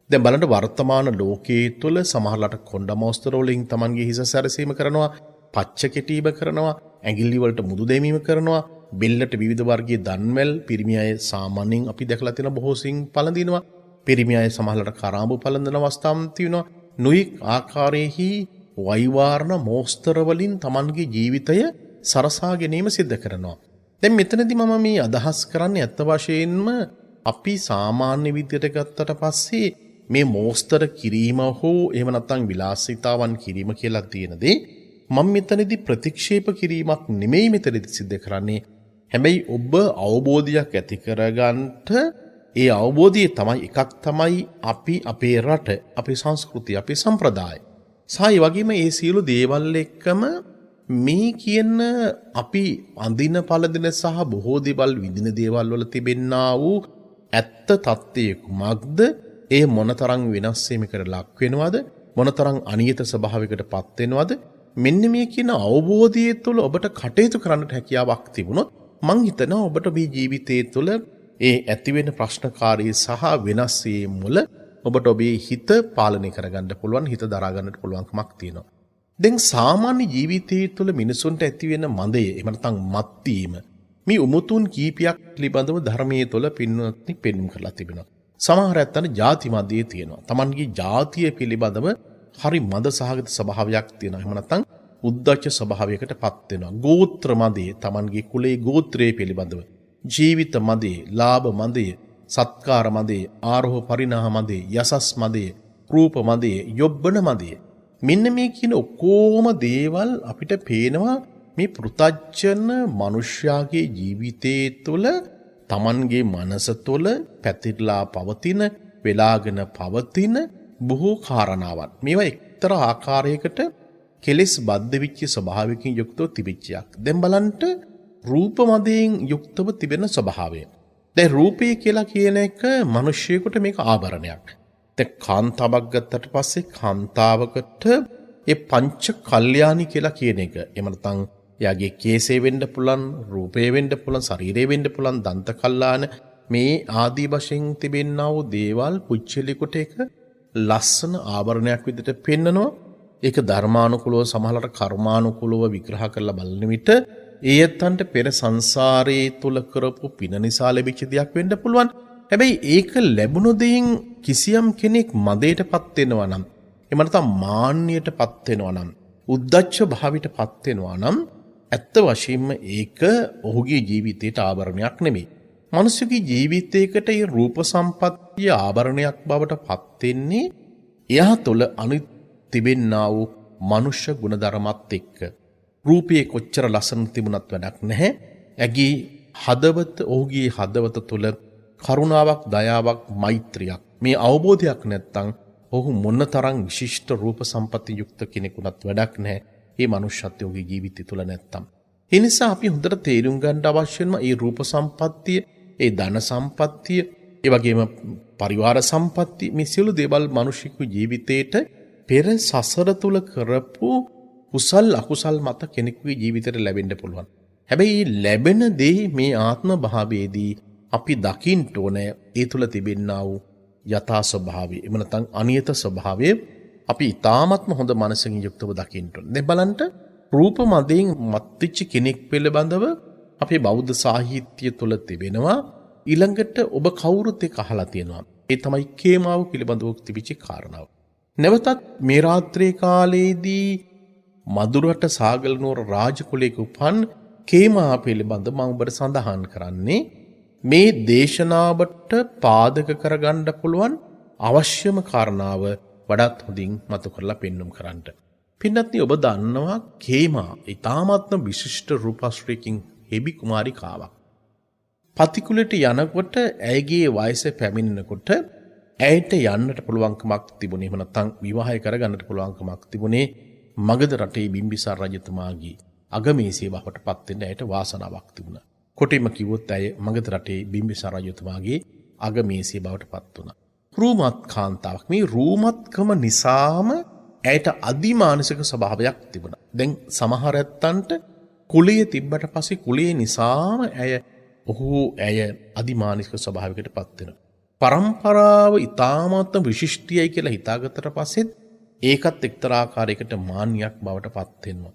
S1: දැන් බලන්න වර්තමාන ලෝකයේ තුල සමහරලාට කොණ්ඩමෝස්තර වලින් Tamanගේ හිස සැරසීම කරනවා, පච්ච කෙටීම කරනවා, ඇඟිලි වලට මුදු දැමීම කරනවා, බෙල්ලට විවිධ වර්ගයේ දන්වැල් පිරිමි අය සාමාන්‍යයෙන් අපි දැකලා තියෙන බොහෝ සිං පළඳිනවා. පිරිමි අය සමහරලාට කරාඹු පළඳන අවස්ථාවක් තියෙනවා. නොයෙක් ආකාරයේහි වෛවාරණ මෝස්තර වලින් Tamanගේ ජීවිතය සරසා ගැනීම සිද්ධ කරනවා. දැන් මෙතනදී මම මේ අදහස් කරන්නේ ඇත්ත වශයෙන්ම අපි සාමාන්‍ය විදියට ගත්තට පස්සේ මේ මෝස්තර කිරීම හෝ එහෙම නැත්නම් විලාසිතාවන් කිරීම කියලා තියෙන දේ මම මෙතනදී ප්‍රතික්ෂේප කිරීමක් නෙමෙයි මෙතනදී සිද්ධ කරන්නේ. හැබැයි ඔබ අවබෝධයක් ඇති කරගන්නට ඒ අවබෝධය තමයි එකක් තමයි අපි අපේ රට, අපේ සංස්කෘතිය, අපේ සම්ප්‍රදාය. සායි වගේම මේ සියලු දේවල් එක්කම මේ කියන අපි අඳින පළඳින සහ බොහෝ දේවල් විඳින දේවල් වල තිබෙන්නා වූ ඇත්ත තත්ත්වය කුමක්ද? ඒ මොනතරම් වෙනස් වීමකට ලක් වෙනවද? මොනතරම් අනියත ස්වභාවයකට පත් වෙනවද? මෙන්න මේ කියන අවබෝධය තුළ ඔබට කටයුතු කරන්නට හැකියාවක් තිබුණොත් මං හිතනවා ඔබට මේ ජීවිතයේ තුළ ඒ ඇතිවෙන ප්‍රශ්නකාරී සහ වෙනස් වීම වල ඔබට ඔබේ හිත පාලනය කරගන්න පුළුවන්, හිත දරා ගන්නට පුළුවන්කමක් තියෙනවා. දැන් සාමාන්‍ය ජීවිතයේ තුළ මිනිසුන්ට ඇතිවෙන මදය, එහෙම නැත්නම් මත්වීම මේ උමුතුන් කීපයක් පිළිබඳව ධර්මයේ තුළ පින්වත්නි පෙන්වුම් කරලා තිබෙනවා. සමහර ඇත්තන ಜಾති මදයේ තියෙනවා. Tamanගේ ಜಾතිය පිළිබඳව හරි මද සහගත ස්වභාවයක් තියෙනවා. එහෙම නැත්නම් උද්දච්ච ස්වභාවයකටපත් වෙනවා. ගෝත්‍ර මදයේ Tamanගේ කුලයේ ගෝත්‍රයේ පිළිබඳව, ජීවිත මදයේ, ලාභ මදයේ, සත්කාර මදයේ, ආරෝහ පරිණාහ මදයේ, යසස් මදයේ, රූප මදයේ, යොබ්බන මදයේ. මෙන්න මේ කියන ඔක්කොම දේවල් අපිට පේනවා මේ පෘථජ්ජන මනුෂ්‍යයාගේ ජීවිතයේ තුළ Tamanගේ මනස තුළ පැතිරලා පවතින, වෙලාගෙන පවතින බොහෝ කාරණාවන්. මේවා එක්තරා ආකාරයකට කෙලෙස් බද්ධ වෙච්ච ස්වභාවයකින් යුක්තව තිබිච්චයක්. දැන් බලන්න රූප මදයෙන් යුක්තව තිබෙන ස්වභාවය. දැන් රූපය කියලා කියන එක මිනිසියෙකුට මේක ආභරණයක්. දැන් කාන්තාවක් ගත්තට පස්සේ කාන්තාවකට ඒ පංච කල්යාණි කියලා කියන එක. එහෙම නැත්නම් එයාගේ කේසය වෙන්න පුළුවන්, රූපය වෙන්න පුළුවන්, ශරීරය වෙන්න පුළුවන්, දන්ත කල්ලාන මේ ආදී වශයෙන් තිබෙනා වූ දේවල් පුච්චලිකට එක ලස්සන ආභරණයක් විදිහට පෙන්නනවා. ඒක ධර්මානුකූලව සමහරකට කර්මානුකූලව විග්‍රහ කරලා බලන විට ඒ ඇත්තන්ට පෙර සංසාරයේ තුල කරපු පින නිසා ලැබිච්ච දෙයක් වෙන්න පුළුවන්. හැබැයි ඒක ලැබුණු දෙයින් කිසියම් කෙනෙක් මදයටපත් වෙනවා නම්, එහෙම නැත්නම් මාන්නයටපත් වෙනවා නම්, උද්දච්ච භාවයටපත් වෙනවා නම් ඇත්ත වශයෙන්ම ඒක ඔහුගේ ජීවිතයට ආභරණයක් නෙමෙයි. මිනිසුගේ ජීවිතයකට මේ රූප සම්පත්තිය ආභරණයක් බවට පත් වෙන්නේ එයා තුළ අනිත් තිබෙන්නා වූ මනුෂ්‍ය ගුණධර්මات එක්ක. රූපයේ කොච්චර ලස්සන තිබුණත් වැඩක් නැහැ. ඇගේ හදවත, ඔහුගේ හදවත තුළ කරුණාවක්, දයාවක්, මෛත්‍රියක්, මේ අවබෝධයක් නැත්තම් ඔහු මොනතරම් විශිෂ්ට රූප සම්පatti යුක්ත කෙනෙකුණත් වැඩක් නැහැ. මේ මනුෂ්‍යත්වයේ ජීවිතය තුළ නැත්තම්. ඒ නිසා අපි හොඳට තේරුම් ගන්න අවශ්‍යම මේ රූප සම්පත්තිය, ඒ ධන සම්පත්තිය, ඒ වගේම පරිවාර සම්පත්තිය, මේ සියලු දේවල් මිනිසෙකු ජීවිතේට පෙර සසර තුල කරපු කුසල් අකුසල් මත කෙනෙකුගේ ජීවිතයට ලැබෙන්න පුළුවන්. හැබැයි ලැබෙන දේ මේ ආත්ම භාවයේදී අපි දකින්න ඕනේ ඒ තුල තිබෙනා වූ යථා ස්වභාවය. එහෙම නැත්නම් අනියත ස්වභාවය අපි ඊ타ත්ම හොඳ මනසකින් යුක්තව දකින්න ඕනේ. දැන් බලන්න රූප මදයෙන් මත්විච්ච කෙනෙක් පිළිබඳව අපේ බෞද්ධ සාහිත්‍ය තුල තිබෙනවා. ඊළඟට ඔබ කවුරුත් ඒක අහලා තියෙනවා. ඒ තමයි කේමාව පිළිබඳව තිබිච්ච කාරණාව. නැවතත් මේ රාත්‍රී කාලයේදී මදුරට සාගල නුවර රාජකුලයක උපන් කේමා පිළිබඳ මම ඔබට සඳහන් කරන්නේ මේ දේශනාවට පාදක කරගන්න පුළුවන් අවශ්‍යම කාරණාව වඩාත් හොඳින් මතු කරලා පෙන්වුම් කරන්නට. පින්නත්නි, ඔබ දන්නවා කේමා ඊ타මාත්ම විශිෂ්ට රූපශ්‍රීකින් හෙබි කුමාරිකාවක්. පතිකුලට යනකොට ඇයගේ වයස පැමිණෙනකොට ඇයට යන්නට පුළුවන්කමක් තිබුණේ. එහෙම නැත්නම් විවාහය කරගන්නට පුළුවන්කමක් තිබුණේ මගධ රටේ බිම්බිසාර රජතුමාගේ අගමේසිය බවට පත් වෙන්න ඇයට වාසනාවක් තිබුණා. කොටිම කිව්වොත් ඇය මගධ රටේ බිම්බිසාර රජතුමාගේ අගමේසිය බවට පත් වුණා. රූමත් කාන්තාවක්. මේ රූමත්කම නිසාම ඇයට අදිමානසික ස්වභාවයක් තිබුණා. දැන් සමහර ඇත්තන්ට කුලයේ තිබ්බට පස්සේ කුලයේ නිසාම ඇය අදිමානසික ස්වභාවයකට පත් වෙනවා. පරම්පරාව ඉතාමත් විශිෂ්ටයයි කියලා හිතාගත්තට පස්සෙත් ඒකත් එක්තරා ආකාරයකට මාන්නයක් බවට පත් වෙනවා.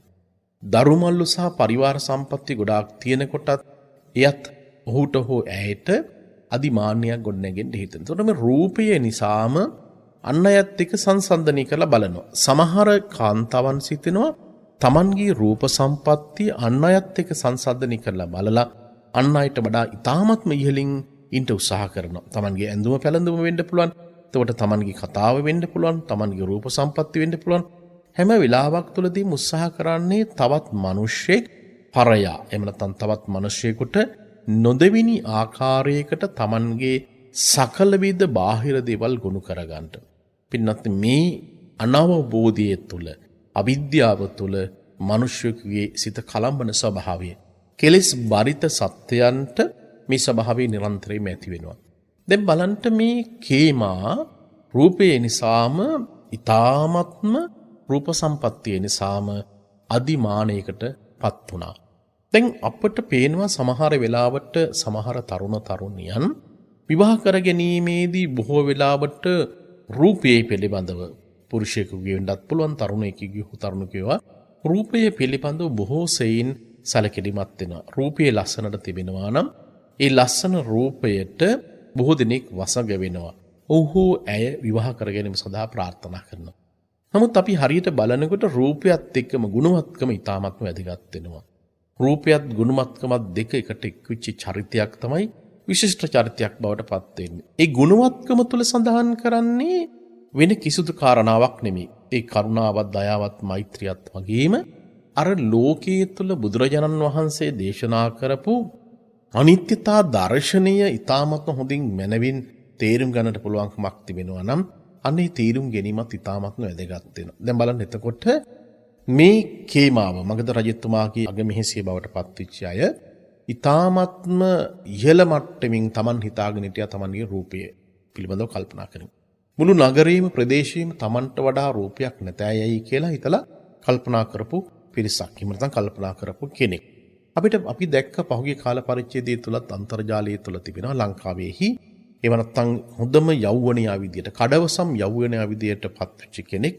S1: දරුමල්ලු සහ පරිවාර සම්පatti ගොඩාක් තියෙනකොටත් එයත් ඔහුට හෝ ඇයට අදිමාන්නයක් ගොඩනැගෙන්න හිතෙනවා. එතකොට මේ රූපය නිසාම අන් අයත් එක්ක සංසන්දනය කරලා බලනවා. සමහර කාන්තාවන් සිටිනවා තමන්ගේ රූප සම්පත්තිය අන් අයත් එක්ක සංසන්දනය කරලා බලලා අන් අයට වඩා ඉතාමත්ම ඉහළින් ඉන්න උත්සාහ කරනවා. තමන්ගේ ඇඳුම පැළඳුම වෙන්න පුළුවන්. එතකොට තමන්ගේ කතාව වෙන්න පුළුවන්. තමන්ගේ රූප සම්පත්තිය වෙන්න පුළුවන්. හැම වෙලාවක් තුළදීම උත්සාහ කරන්නේ තවත් මිනිහෙක් පරයා. එහෙම නැත්නම් තවත් මිනිහෙකුට නොදෙවිනි ආකාරයකට තමන්ගේ සකල විද බාහිර දේවල් ගොනු කරගන්න. පින්නත් මේ අනවබෝධය තුළ අවිද්‍යාව තුළ මිනිසෙකුගේ සිත කලම්බන ස්වභාවය කෙලෙස් බරිත සත්‍යයන්ට මේ ස්වභාවය නිරන්තරයෙන් ඇති වෙනවා. දැන් බලන්න මේ කේමා රූපේ නිසාම ඊ타ත්ම රූප සම්පත්තිය නිසාම අදිමානයකට පත් වුණා. දැන් අපට පේනවා සමහර වෙලාවට සමහර තරුණ තරුණියන් විවාහ කර ගැනීමේදී බොහෝ වෙලාවට රූපයේ පිළිබඳව පුරුෂයෙකුගේ වෙන්නත් පුළුවන් තරුණයෙකුගේ තරුණකේවා රූපයේ පිළිබඳව බොහෝ සෙයින් සැලකිලිමත් වෙනවා. රූපයේ ලස්සනට තිබෙනවා නම් ඒ ලස්සන රූපයට බොහෝ දෙනෙක් වසඟ වෙනවා. ඔහු ඇය විවාහ කර ගැනීම සඳහා ප්‍රාර්ථනා කරනවා. නමුත් අපි හරියට බලනකොට රූපයත් එක්කම ගුණවත්කම ඉතාමත්ම වැදගත් වෙනවා. රූපයත් ගුණවත්කමත් දෙක එකට එක්විච්ච චරිතයක් තමයි විශිෂ්ට චරිතයක් බවට පත් වෙන්නේ. ඒ ගුණවත්කම තුල සඳහන් කරන්නේ වෙන කිසිදු කාරණාවක් නෙමෙයි. ඒ කරුණාවත්, දයාවත්, මෛත්‍රියත් වගේම අර ලෝකයේ තුල බුදුරජාණන් වහන්සේ දේශනා කරපු අනිත්‍යතා දර්ශනය ඉතාමත්ම හොඳින් මනවින් තේරුම් ගන්නට පුළුවන්කමක් තිබෙනවා නම් අනේ තීරුම් ගැනීමත් ඉතාමත්ම වැදගත් වෙනවා. දැන් බලන්න එතකොට මේ කේමාව මගධ රජතුමාගේ අගමෙහෙසිය බවට පත්විච්ච අය ඉතාමත්ම ඉහළ මට්ටමින් Taman හිතාගෙන හිටියා Tamanගේ රූපය පිළිබඳව කල්පනා කරමින්. මුළු නගරයේම ප්‍රදේශයේම Tamanට වඩා රූපයක් නැතෑයයි කියලා හිතලා කල්පනා කරපු පිරිසක්. එහෙම නැත්නම් කල්පනා කරපු කෙනෙක්. අපි දැක්ක පහුගිය කාල පරිච්ඡේදය තුලත් අන්තර්ජාලය තුල තිබෙනවා ලංකාවේහි ඒව නැත්නම් හොඳම යෞවනයා විදියට කඩවසම් යෞවනයා විදියට පත්වෙච්ච කෙනෙක්.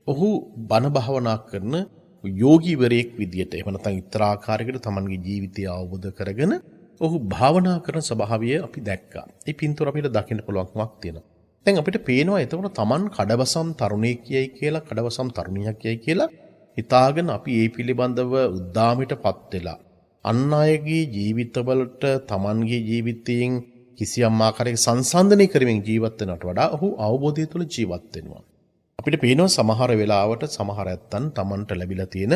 S1: ඔහු බණ භාවනා කරන යෝගීවරයෙක් විදියට එහෙම නැත්නම් ඉතරාකාරයකට තමන්ගේ ජීවිතය අවබෝධ කරගෙන ඔහු භාවනා කරන ස්වභාවය අපි දැක්කා. ඒ පින්තූර අපිට දකින්න පුළුවන්කමක් තියෙනවා. දැන් අපිට පේනවා එතකොට තමන් කඩවසම් තරුණයෙක් කියයි කියලා කඩවසම් තරුණියක් කියයි කියලා හිතාගෙන අපි ඒ පිළිබඳව උද්දාමයටපත් වෙලා අන් අයගේ ජීවිතවලට තමන්ගේ ජීවිතයෙන් කිසියම් ආකාරයක සංසන්දනය කරමින් ජීවත් වෙනවට වඩා ඔහු අවබෝධය තුළ ජීවත් වෙනවා. අපිට පේනවා සමහර වෙලාවට සමහර ඇත්තන් තමන්ට ලැබිලා තියෙන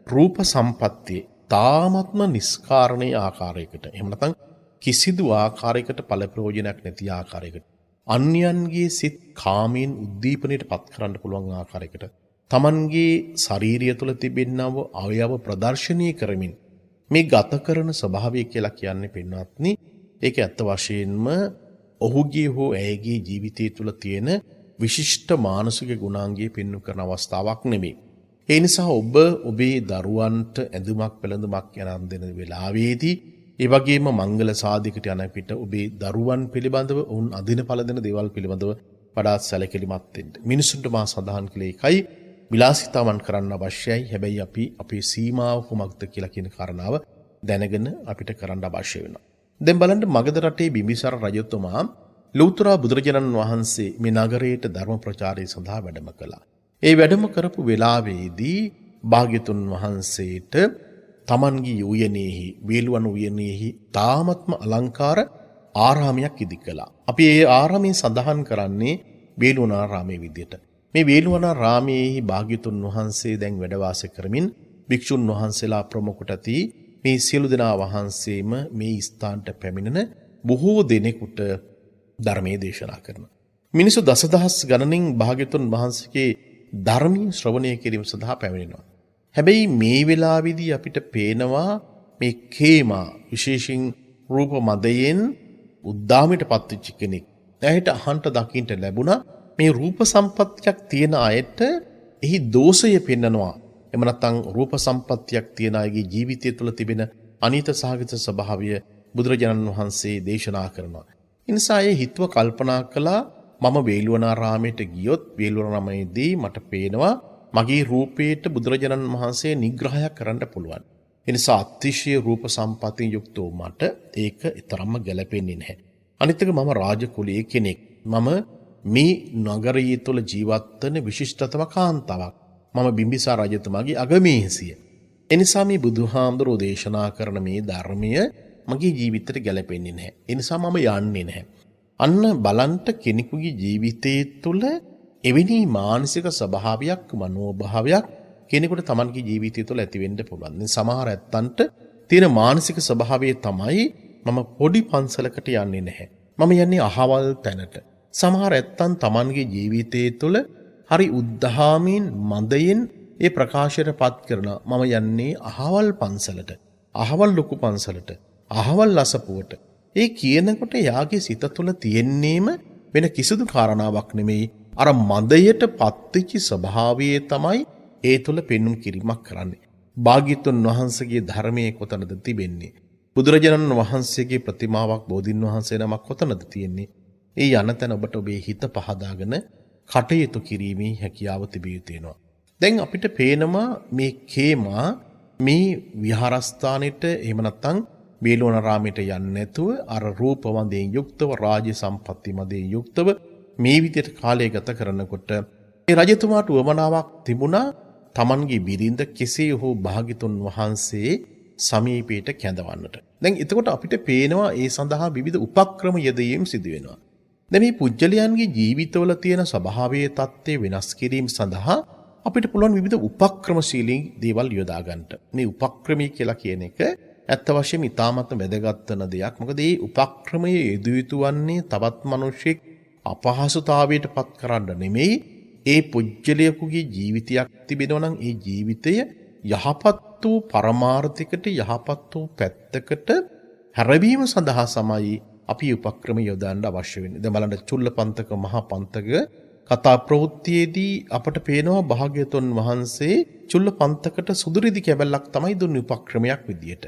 S1: රූප සම්පත්තිය තාමත්ම නිස්කාරණීය ආකාරයකට එහෙම නැත්නම් කිසිදු ආකාරයකට ඵල ප්‍රයෝජනයක් නැති ආකාරයකට අන්‍යයන්ගේ සිත් කාමයෙන් උද්දීපනයට පත් කරන්න පුළුවන් ආකාරයකට තමන්ගේ ශාරීරිය තුළ තිබෙනව අවයව ප්‍රදර්ශනීය කරමින් මේ ගත කරන ස්වභාවය කියලා කියන්නේ පින්වත්නි ඒක ඇත්ත වශයෙන්ම ඔහුගේ හෝ ඇයගේ ජීවිතය තුළ තියෙන විශිෂ්ට මානසික ගුණාංගය පෙන්වු කරන අවස්ථාවක් නෙමෙයි. ඒ නිසා ඔබ ඔබේ දරුවන්ට ඇඳුමක් පැළඳුමක් යනන් දෙන වෙලාවේදී ඒ වගේම මංගල සාධිකට යන පිට ඔබේ දරුවන් පිළිබඳව ඔවුන් අදින පළඳින දේවල් පිළිබඳව වඩාත් සැලකිලිමත් වෙන්න. මිනිසුන්ට මා සඳහන් කළේ එකයි විලාසිතාවන් කරන්න අවශ්‍යයි. හැබැයි අපි අපේ සීමාව කුමක්ද කියලා කියන කාරණාව දැනගෙන අපිට කරන්න අවශ්‍ය වෙනවා. දැන් බලන්න මගධ රටේ බිම්බිසාර රජතුමා ලෞතර බුදුරජාණන් වහන්සේ මේ නගරයට ධර්ම ප්‍රචාරය සඳහා වැඩම කළා. ඒ වැඩම කරපු වෙලාවේදී භාග්‍යතුන් වහන්සේට තමන්ගේ උයනේහි වේළුවන උයනේහි තාමත්ම අලංකාර ආරාමයක් ඉදි කළා. අපි ඒ ආරාමයේ සඳහන් කරන්නේ වේළුවනාරාමයේ විදියට. මේ වේළුවනාරාමයේහි භාග්‍යතුන් වහන්සේ දැන් වැඩ වාසය කරමින් භික්ෂුන් වහන්සේලා ප්‍රමුඛට ඇති මේ සියලු දෙනා වහන්සේම මේ ස්ථානට පැමිණෙන බොහෝ දෙනෙකුට ධර්මයේ දේශනා කරනවා. මිනිසු දසදහස් ගණනින් භාග්‍යතුන් වහන්සේගේ ධර්මී ශ්‍රවණය කිරීම සඳහා පැමිණෙනවා. හැබැයි මේ වෙලාවේදී අපිට පේනවා මේ කේමා විශේෂයෙන් රූප මදයෙන් උද්දාමයට පත්වෙච්ච කෙනෙක්. ඇයට අහන්ට දකින්න ලැබුණා මේ රූප සම්පත්තියක් තියෙන අයට එහි දෝෂය පෙන්නනවා. එම නැත්නම් රූප සම්පත්තියක් තියෙන අයගේ ජීවිතය තුළ තිබෙන අනිත සහගත ස්වභාවය බුදුරජාණන් වහන්සේ දේශනා කරනවා. ඉනිසා ඒ හිතුව කල්පනා කළා මම වේළුවනාරාමයට ගියොත් වේළුවනාරාමයේදී මට පේනවා මගේ රූපයට බුදුරජාණන් වහන්සේ නිග්‍රහයක් කරන්න පුළුවන්. එනිසා අතිශය රූප සම්පතින් යුක්ත වූ මට ඒක තරම්ම ගැලපෙන්නේ නැහැ. අනිත් එක මම රාජකුලයේ කෙනෙක්. මම මේ නගරයේ තුල ජීවත් වෙන විශිෂ්ටතම කාන්තාවක්. මම බිම්බිසාර රජතුමාගේ අගමේසිය. එනිසා මේ බුදුහාමුදුරෝ දේශනා කරන මේ ධර්මය මගේ ජීවිතයට ගැලපෙන්නේ නැහැ. එනිසා මම යන්නේ නැහැ. අන්න බලන්ට කෙනෙකුගේ ජීවිතයේ තුල එවැනි මානසික ස්වභාවයක් මනෝභාවයක් කෙනෙකුට Tamanගේ ජීවිතය තුළ ඇති වෙන්න පුළුවන්. සමහර ඇත්තන්ට තියෙන මානසික ස්වභාවය තමයි මම පොඩි පන්සලකට යන්නේ නැහැ. මම යන්නේ අහවල් තැනට. සමහර ඇත්තන් Tamanගේ ජීවිතය තුළ හරි උද්ධාමයෙන් මදයෙන් ඒ ප්‍රකාශයටපත් කරන මම යන්නේ අහවල් පන්සලට. අහවල් ලොකු පන්සලට. අහවල් අසපුවට. ඒ කියනකොට යාගේ සිත තුළ තියෙන්නේම වෙන කිසිදු කාරණාවක් නෙමෙයි. අර මදයට පත්විච්ච ස්වභාවයේ තමයි ඒ තුළ පෙන්눔 කිරීමක් කරන්නේ. භාග්‍යතුන් වහන්සේගේ ධර්මයේ කොතනද තිබෙන්නේ? බුදුරජාණන් වහන්සේගේ ප්‍රතිමාවක් බෝධින් වහන්සේ නමක් කොතනද තියෙන්නේ? ඒ යන තැන ඔබට ඔබේ හිත පහදාගෙන කටයුතු කිරීමේ හැකියාව තිබිය යුතු වෙනවා. දැන් අපිට පේනවා මේ කේමා මේ විහාරස්ථානෙට එහෙම නැත්නම් වේළුවනාරාමයට යන්නේ නැතුව අර රූපවන්දයෙන් යුක්තව රාජ්‍ය සම්පatti මදයෙන් යුක්තව මේ විදිහට කාලය ගත කරනකොට මේ රජතුමාට උවමනාවක් තිබුණා තමන්ගේ බිරිඳ කෙසේ හෝ භාග්‍යතුන් වහන්සේ සමීපයට කැඳවන්නට. දැන් එතකොට අපිට පේනවා ඒ සඳහා විවිධ උපක්‍රම යෙදීම් සිදු වෙනවා. දැන් මේ පුජ්‍යලයන්ගේ ජීවිතවල තියෙන ස්වභාවයේ தත්ත්වය වෙනස් කිරීම සඳහා අපිට පුළුවන් විවිධ උපක්‍රමශීලී දේවල් යොදා ගන්නට. මේ උපක්‍රමී කියලා කියන එක ඇත්ත වශයෙන්ම ඉතාමත් වැදගත් වෙන දෙයක්. මොකද මේ උපක්‍රමයේ යෙදිය යුතු වන්නේ තවත් මිනිසෙක් අපහසුතාවයට පත් කරන්න නෙමෙයි. ඒ පුජ්‍යලයකගේ ජීවිතයක් තිබෙනවා නම් ඒ ජීවිතය යහපත් වූ පරමාර්ථයකට යහපත් වූ පැත්තකට හැරවීම සඳහා සමයි අපි උපක්‍රම යොදන්න අවශ්‍ය වෙන්නේ. දැන් බලන්න චුල්ලපන්තක මහා පන්තක කතා ප්‍රවෘත්තියේදී අපට පේනවා භාග්‍යතුන් වහන්සේ චුල්ලපන්තකට සුදුරිදි කැබල්ලක් තමයි දුන්නේ උපක්‍රමයක් විදියට.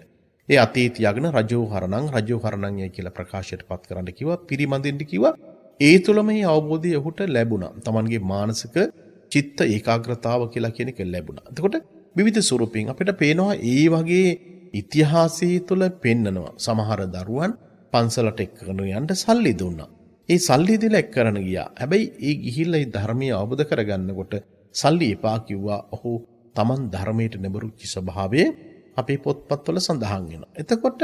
S1: ඒ අතේ තියාගෙන රජෝහරණං යයි කියලා ප්‍රකාශයටපත් කරන්න කිව්වා, පිරිමදින්න කිව්වා. ඒ තුළම මේ අවබෝධය ඔහුට ලැබුණා. තමන්ගේ මානසික චිත්ත ඒකාග්‍රතාව කියලා කියන එක ලැබුණා. එතකොට විවිධ ස්වරූපයෙන් අපිට පේනවා ඒ වගේ ඉතිහාසයේ තුල පෙන්නනවා. සමහර දරුවන් පන්සලට එක්කගෙන යන්න සල්ලි දුන්නා. ඒ සල්ලි දීලා එක්කරන ගියා. හැබැයි ඒ ගිහිල්ලා ඒ ධර්මයේ අවබෝධ කරගන්නකොට සල්ලි එපා කිව්වා. ඔහු තමන් ධර්මයට නැඹුරුච්ච ස්වභාවයේ අපේ පොත්පත්වල සඳහන් වෙනවා. එතකොට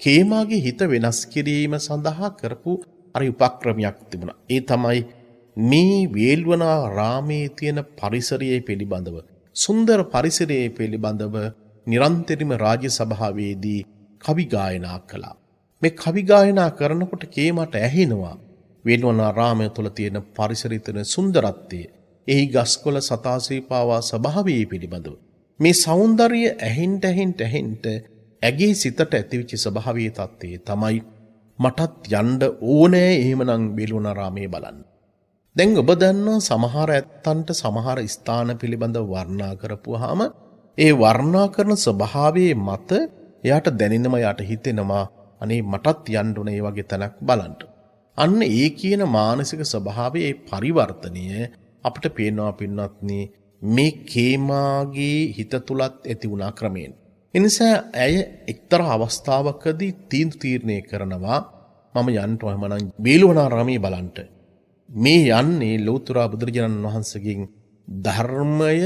S1: කේමාගේ හිත වෙනස් කිරීම සඳහා කරපු අර උපක්‍රමයක් තිබුණා. ඒ තමයි මේ වේළුවනාරාමේ තියෙන පරිසරයේ පිළිබඳව, සුන්දර පරිසරයේ පිළිබඳව නිරන්තරම රාජ්‍ය සභාවේදී කවි ගායනා කළා. මේ කවි ගායනා කරනකොට කේමට ඇහෙනවා වේළුවනාරාමය තුළ තියෙන පරිසරයේ තියෙන සුන්දරත්වය, එහි ගස්කොළ සතාසීපාවා ස්වභාවයේ පිළිබඳව. මේ సౌందර්යය ඇහෙන්න ඇගේ සිතට ඇතිවෙච්ච ස්වභාවයේ தත්ත්වය තමයි මටත් යන්න ඕනේ එහෙමනම් වේළුවනාරාමේ බලන්න. දැන් ඔබ දන්නවා සමහර ඇත්තන්ට සමහර ස්ථාන පිළිබඳව වර්ණනා කරපුවාම ඒ වර්ණනා කරන ස්වභාවයේ මත එයාට දැනෙනවා, එයාට හිතෙනවා අනේ මටත් යන්න ඕනේ මේ වගේ තැනක් බලන්න. අන්න ඒ කියන මානසික ස්වභාවයේ පරිවර්තනය අපිට පේනවා පින්වත්නි මේ කේමාගේ හිත තුලත් ඇති වුණා ක්‍රමයෙන්. එනිසා ඇය එක්තරා අවස්ථාවකදී තීරණය කරනවා මම යන්න ඕනමනම් වේළුවනාරාමයේ බලන්න. මේ යන්නේ ලෞතර බුදුරජාණන් වහන්සේගෙන් ධර්මය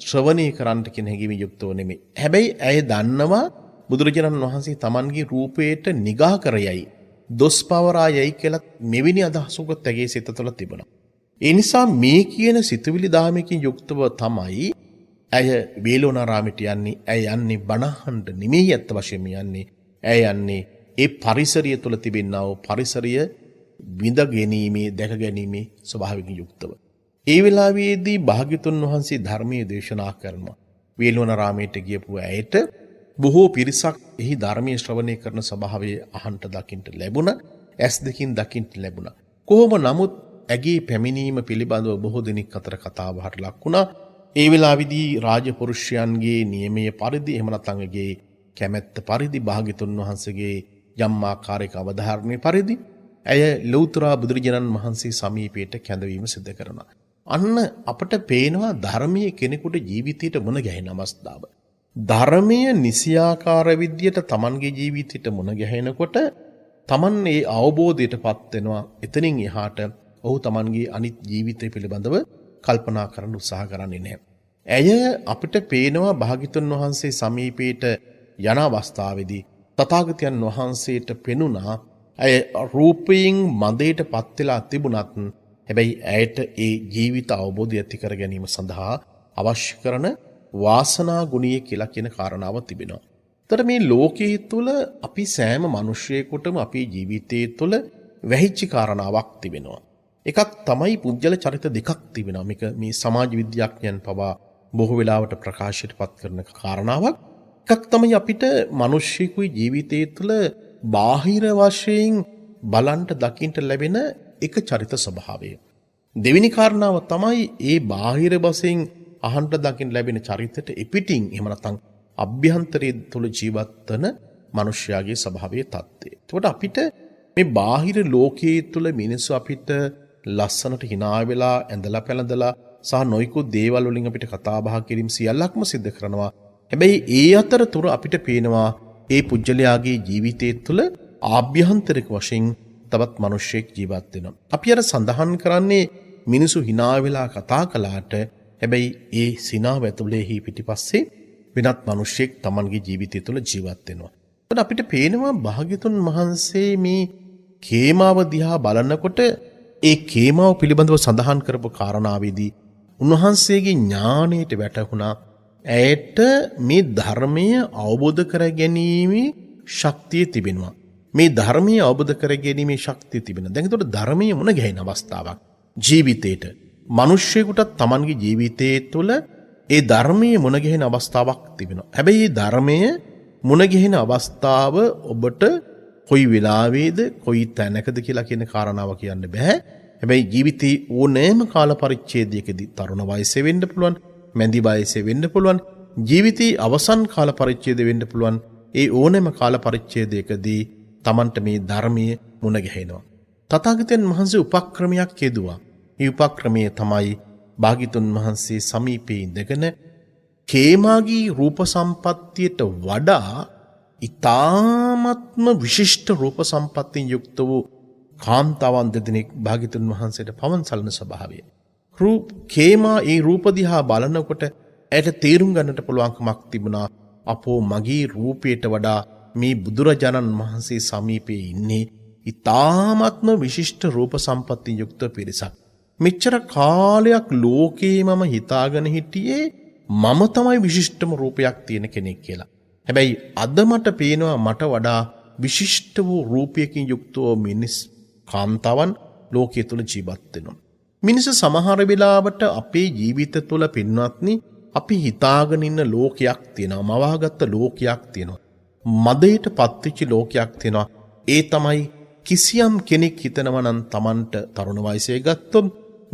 S1: ශ්‍රවණය කරන්න කියන හැඟීමෙන් යුක්තව නෙමෙයි. හැබැයි ඇය දන්නවා බුදුරජාණන් වහන්සේ Tamanගේ රූපයට නිගා කරයයි, දොස් පවරායයි කියලා මෙවැනි අදහසකුත් ඇගේ සිත තුළ තිබුණා. ඒ නිසා මේ කියන සිතුවිලි දාමකින් යුක්තව තමයි ඇය වේළුවනාරාමයට යන්නේ. ඇය යන්නේ බණහඬ නෙමෙයි, අත්ත වශයෙන්ම යන්නේ. ඇය යන්නේ ඒ පරිසරය තුළ තිබෙනා වූ පරිසරය විඳ ගැනීමේ, දැක ගැනීමේ ස්වභාවයෙන් යුක්තව. ඒ වෙලාවේදී භාග්‍යතුන් වහන්සේ ධර්මයේ දේශනා කරනවා. වේළුවනාරාමයට ගියපු ඇයට බොහෝ පිරිසක් එහි ධර්මයේ ශ්‍රවණය කරන ස්වභාවයේ අහන්ට දකින්න ලැබුණා. ඇස් දෙකින් දකින්න ලැබුණා. කොහොම නමුත් ඇගේ පැමිණීම පිළිබඳව බොහෝ දෙනෙක් අතර කතාබහට ලක් වුණා. ඒ වෙලාවේදී රාජපුරුෂයන්ගේ නියමයේ පරිදි එහෙම නැත්නම් ඇගේ කැමැත්ත පරිදි භාග්‍යතුන් වහන්සේගේ යම් ආකාරයක අවධාරණයේ පරිදි ඇය ලෞතර බුදුරජාණන් වහන්සේ සමීපයට කැඳවීම සිදු කරනවා. අන්න අපට පේනවා ධර්මයේ කෙනෙකුට ජීවිතයට මුණ ගැහෙන අවස්ථාව. ධර්මය නිසියාකාර විද්‍යට Tamanගේ ජීවිතයට මුණ ගැහෙනකොට Taman ඒ අවබෝධයටපත් වෙනවා. එතනින් එහාට ඔහු Tamanගේ අනිත් ජීවිතය පිළිබඳව කල්පනා කරන්න උත්සාහ කරන්නේ නැහැ. ඇය අපිට පේනවා භාග්‍යතුන් වහන්සේ සමීපයට යන අවස්ථාවේදී තථාගතයන් වහන්සේට පෙනුණා ඇය රූපයෙන් මදයටපත් වෙලා තිබුණත් හැබැයි ඇයට ඒ ජීවිත අවබෝධය ඇති කර ගැනීම සඳහා අවශ්‍ය කරන වාසනා ගුණය කියලා කියන කාරණාව තිබෙනවා. ඒතර මේ ලෝකයේ තුල අපි සෑම මිනිසෙකුටම අපේ ජීවිතයේ තුල වැහිච්ච කාරණාවක් තිබෙනවා. එකක් තමයි පුජ්‍යල චරිත දෙකක් තිබෙනවා. මේක මේ සමාජ විද්‍යාඥයන් පවා බොහෝ වෙලාවට ප්‍රකාශයටපත් කරන කාරණාවක්. එකක් තමයි අපිට මිනිස්සෙකුගේ ජීවිතයේ තුල බාහිර වශයෙන් බලන්ට දකින්ට ලැබෙන එක චරිත ස්වභාවය. දෙවෙනි කාරණාව තමයි ඒ බාහිර වශයෙන් අහන්ට දකින්න ලැබෙන චරිතයට එපිටින් එහෙම නැත්නම් අභ්‍යන්තරයේ තුල ජීවත් වන මිනිස්යාගේ ස්වභාවයේ தත්ත්වය. එතකොට අපිට මේ බාහිර ලෝකයේ තුල මිනිස්සු අපිට ලස්සනට hina වෙලා ඇඳලා පැළඳලා සහ නොයිකුත් දේවල් වලින් අපිට කතා බහ කිරීම සියල්ලක්ම සිද්ධ කරනවා. හැබැයි ඒ අතරතුර අපිට පේනවා ඒ පුජ්‍යලයාගේ ජීවිතයේ තුල ආභ්‍යන්තරික වශයෙන් තවත් මිනිසෙක් ජීවත් වෙනවා. අපි අර සඳහන් කරන්නේ මිනිසු hina වෙලා කතා කළාට හැබැයි ඒ සිනාව ඇතුළේහි පිටිපස්සේ වෙනත් මිනිසෙක් Tamanගේ ජීවිතය තුළ ජීවත් වෙනවා. එතකොට අපිට පේනවා භාග්‍යතුන් වහන්සේ මේ කේමාව දිහා බලනකොට ඒ කේමාව පිළිබඳව සඳහන් කරපු කාරණාවේදී උන්වහන්සේගේ ඥාණයට වැටහුණා ඇයට මේ ධර්මය අවබෝධ කර ගැනීමේ ශක්තිය තිබෙනවා. මේ ධර්මය අවබෝධ කර ගැනීමේ ශක්තිය තිබෙනවා. දැන් ඒතකොට ධර්මයේ මුණ ගැහෙන අවස්ථාවක් ජීවිතේට මිනිස්සෙකුට Tamanගේ ජීවිතයේ තුළ ඒ ධර්මයේ මුණ ගැහෙන අවස්ථාවක් තිබෙනවා. හැබැයි මේ ධර්මයේ මුණ ගැහෙන අවස්ථාව ඔබට කොයි වෙලාවේද කොයි තැනකද කියලා කියන කාරණාව කියන්න බෑ. හැබැයි ජීවිතේ ඕනෑම කාල පරිච්ඡේදයකදී තරුණ වයසේ වෙන්න පුළුවන්, මැදි වයසේ වෙන්න පුළුවන්, ජීවිතේ අවසන් කාල පරිච්ඡේදය වෙන්න පුළුවන්. ඒ ඕනෑම කාල පරිච්ඡේදයකදී Tamanට මේ ධර්මයේ මුණ ගැහෙනවා. තථාගතයන් වහන්සේ උපක්‍රමයක් යෙදුවා. මේ උපක්‍රමය තමයි භාග්‍යතුන් වහන්සේ සමීපේ ඉඳගෙන කේමාගේ රූප සම්පත්තියට වඩා ඊ타ත්ම විශිෂ්ට රූප සම්පත්තියෙන් යුක්ත වූ කාන්තාවන් දෙදෙනෙක් භාග්‍යතුන් වහන්සේට පවන් සලන ස්වභාවය. කේමා ඒ රූප දිහා බලනකොට ඇයට තේරුම් ගන්නට පුළුවන්කමක් තිබුණා අපෝ මගේ රූපයට වඩා මේ බුදුරජාණන් වහන්සේ සමීපේ ඉන්නේ ඊ타ත්ම විශිෂ්ට රූප සම්පත්තියෙන් යුක්ත පිරිසක්. මෙච්චර කාලයක් ලෝකේ මම හිතාගෙන හිටියේ මම තමයි විශිෂ්ටම රූපයක් තියෙන කෙනෙක් කියලා. හැබැයි අද මට පේනවා මට වඩා විශිෂ්ට වූ රූපයකින් යුක්ත මිනිස් කාන්තාවන් ලෝකයේ තුල ජීවත් වෙනවා. මිනිස් සමහර වෙලාවට අපේ ජීවිත තුල පින්වත්නි අපි හිතාගෙන ඉන්න ලෝකයක් තියෙනවා. මවාගත්ත ලෝකයක් තියෙනවා. මදයට පත්වෙච්ච ලෝකයක් තියෙනවා. ඒ තමයි කිසියම් කෙනෙක් හිතනවා නම් Tamanට තරුණ වයසේ ගත්තොත්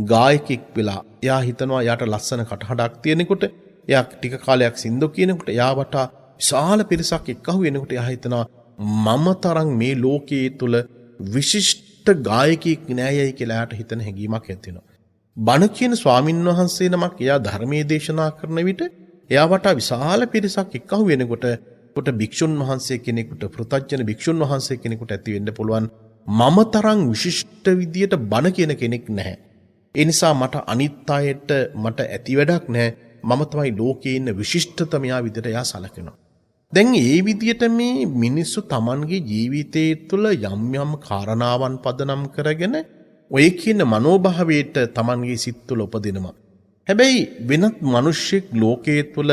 S1: ගායකෙක් වෙලා එයා හිතනවා යාට ලස්සන කටහඬක් තියෙනකොට එයා ටික කාලයක් සින්දු කියනකොට එයා වටා විශාල පිරිසක් එක්කහුව වෙනකොට එයා හිතනවා මම තරම් මේ ලෝකයේ තුල විශිෂ්ට ගායකයෙක් නෑයයි කියලා එයාට හිතන හැඟීමක් ඇති වෙනවා. බණ කියන ස්වාමින් වහන්සේ නමක් එයා ධර්මයේ දේශනා කරන විට එයා වටා විශාල පිරිසක් එක්කහුව වෙනකොට භික්ෂුන් වහන්සේ කෙනෙකුට පෘථග්ජන භික්ෂුන් වහන්සේ කෙනෙකුට ඇති වෙන්න පුළුවන් මම තරම් විශිෂ්ට විදියට බණ කියන කෙනෙක් නැහැ. ඒ නිසා මට අනිත් අයට මට ඇති වැඩක් නැහැ. මම තමයි ලෝකේ ඉන්න විශිෂ්ටතමයා විදියට එයා සැලකෙනවා. දැන් මේ විදියට මේ මිනිස්සු Tamanගේ ජීවිතයේ තුළ යම් යම් කාරණාවන් පදනම් කරගෙන ඔය කියන මනෝභාවයට Tamanගේ සිත් තුළ උපදිනවා. හැබැයි වෙනත් මිනිස්සෙක් ලෝකයේ තුළ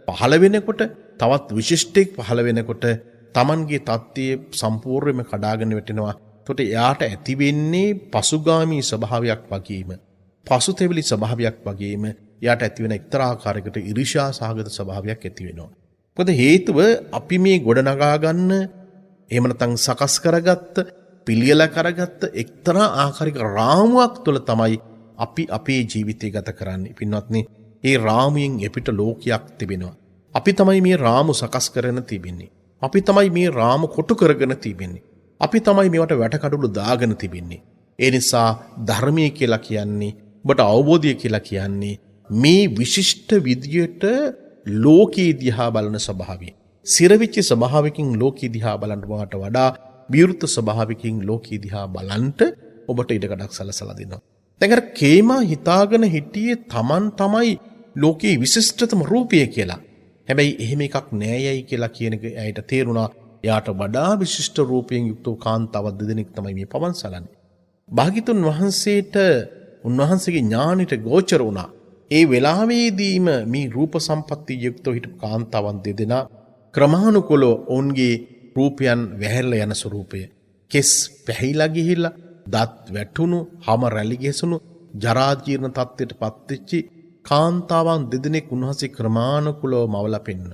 S1: පහළ වෙනකොට තවත් විශිෂ්ටෙක් පහළ වෙනකොට Tamanගේ தත්ත්වය සම්පූර්ණයෙන්ම කඩාගෙන වැටෙනවා. එතකොට එයාට ඇති වෙන්නේ පසුගාමී ස්වභාවයක් වගේම, පසුතැවිලි ස්වභාවයක් වගේම එයාට ඇති වෙන එක්තරා ආකාරයකට ඊර්ෂ්‍යා සහගත ස්වභාවයක් ඇති වෙනවා. මොකද හේතුව අපි මේ ගොඩනගා ගන්න එහෙම නැත්නම් සකස් කරගත්ත, පිළියෙල කරගත්ත එක්තරා ආකාරයක රාමුවක් තුළ තමයි අපි අපේ ජීවිතය ගත කරන්නේ. පින්වත්නි, ඒ රාමුවෙන් එපිට ලෝකයක් තිබෙනවා. අපි තමයි මේ රාමු සකස් කරගෙන තිබෙන්නේ. අපි තමයි මේ රාමු කොටු කරගෙන තිබෙන්නේ. අපි තමයි මේවට වැටකඩුළු දාගෙන තිබෙන්නේ. ඒ නිසා ධර්මයේ කියලා කියන්නේ ඔබට අවබෝධය කියලා කියන්නේ මේ විශිෂ්ට විදියට ලෝකයේ දිහා බලන ස්වභාවය. සිරවිච්ච ස්වභාවකින් ලෝකයේ දිහා බලනවට වඩා විවෘත ස්වභාවකින් ලෝකයේ දිහා බලන්ට ඔබට ඉඩකඩක් සලසලා දෙනවා. දැන් අර කේමා හිතාගෙන හිටියේ Taman තමයි ලෝකයේ විශිෂ්ටතම රූපය කියලා. හැබැයි එහෙම එකක් නෑයයි කියලා කියන එක ඇයට තේරුණා. එයාට වඩා විශිෂ්ට රූපයෙන් යුක්ත කාන්තාවක් දෙදෙනෙක් තමයි මේ පවන් සලන්නේ. භාග්‍යතුන් වහන්සේට උන්වහන්සේගේ ඥානෙට ගෝචර වුණා. ඒ වෙලාවේදීම මේ රූප සම්පත්තිය යුක්තව හිටපු කාන්තාවන් දෙදෙනා ක්‍රමානුකූලව ඔවුන්ගේ රූපයන් වැහැරලා යන ස්වරූපය. කෙස් පැහිලා ගිහිල්ලා, දත් වැටුණු, හම රැලි ගැසුණු, ජරා ජීර්ණ තත්ත්වයට පත්වෙච්චි කාන්තාවන් දෙදෙනෙක් උන්වහන්සේ ක්‍රමානුකූලව මවලා පෙන්න.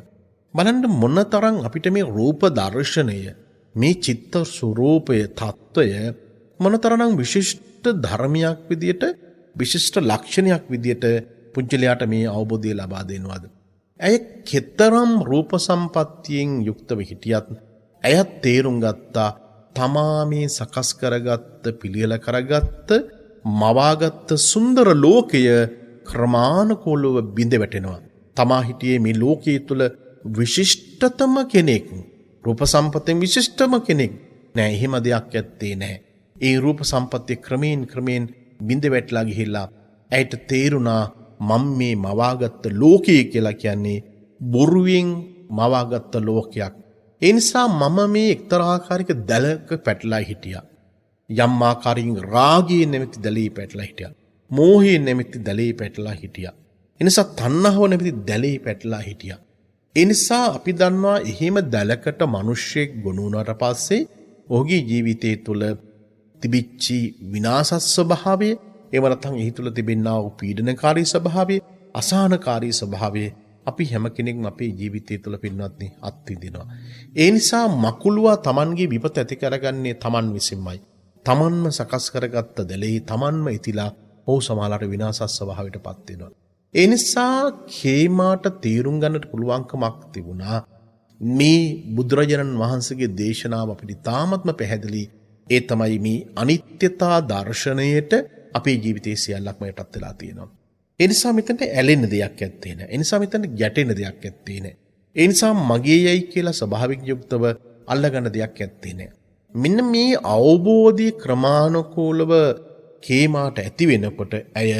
S1: බලන්න මොනතරම් අපිට මේ රූප දර්ශනය, මේ චිත්ත ස්වરૂපය, තත්ත්වය මොනතරම් විශිෂ්ට ධර්මයක් විදියට, විශිෂ්ට ලක්ෂණයක් විදියට පුජ්‍යලයාට මේ අවබෝධය ලබා දෙනවද? ඇය කෙතරම් රූප සම්පත්තියෙන් යුක්තව හිටියත් ඇයත් තේරුම් ගත්තා තමා මේ සකස් කරගත්ත, පිළියෙල කරගත්ත, මවාගත්ත සුන්දර ලෝකය ක්‍රමානුකූලව බිඳ වැටෙනවා. තමා හිටියේ මේ ලෝකයේ තුල විශිෂ්ටතම කෙනෙක්, රූප සම්පතෙන් විශිෂ්ටම කෙනෙක් නෑ. එහෙම දෙයක් ඇත්තේ නෑ. ඒ රූප සම්පත්තිය ක්‍රමයෙන් බිඳ වැටලා ගිහිල්ලා ඇයට තේරුණා මම මේ මවාගත්ත ලෝකය කියලා කියන්නේ බොරුවෙන් මවාගත්ත ලෝකයක්. ඒ නිසා මම මේ එක්තරා ආකාරයක දැලක පැටලා හිටියා. යම් ආකාරයෙන් රාගයේ නැමැති දැලේ පැටලා හිටියා. මෝහයේ නැමැති දැලේ පැටලා හිටියා. ඒ නිසා තණ්හාව නැමැති දැලේ පැටලා හිටියා. ඒ නිසා අපි දන්නවා එහෙම දැලකට මිනිස්සෙක් ගොනු වුණාට පස්සේ ඔහුගේ ජීවිතය තුළ තිබිච්චි විනාශ ස්වභාවය, එහෙම නැත්නම් එහි තුළ තිබෙනා වූ පීඩනකාරී ස්වභාවය, අසහනකාරී ස්වභාවය අපි හැම කෙනෙක්ම අපේ ජීවිතය තුළ පින්වත්නි අත්විඳිනවා. ඒ නිසා මකුළුවා Tamanගේ විපත ඇති කරගන්නේ Taman විසින්මයි. Tamanම සකස් කරගත්ත දෙලෙහි Tamanම ඉතිලා ඔහු සමාලට විනාශ ස්වභාවයටපත් වෙනවා. ඒ නිසා කේමාට තීරුම් ගන්නට පුළුවන්කමක් තිබුණා. මේ බුදුරජාණන් වහන්සේගේ දේශනාව අපිට තාමත්ම පැහැදිලි. ඒ තමයි මේ අනිත්‍යතා දර්ශනයට අපේ ජීවිතයේ සියල්ලක්ම යටත් වෙලා තියෙනවා. ඒ නිසා මෙතනට ඇලෙන්න දෙයක් ඇත්තේ නැහැ. ඒ නිසා මෙතනට ගැටෙන්න දෙයක් ඇත්තේ නැහැ. ඒ නිසා මගේ යයි කියලා ස්වභාවික යුක්තව අල්ලගන්න දෙයක් ඇත්තේ නැහැ. මෙන්න මේ අවබෝධී ක්‍රමානුකූලව කේමාට ඇති වෙනකොට ඇය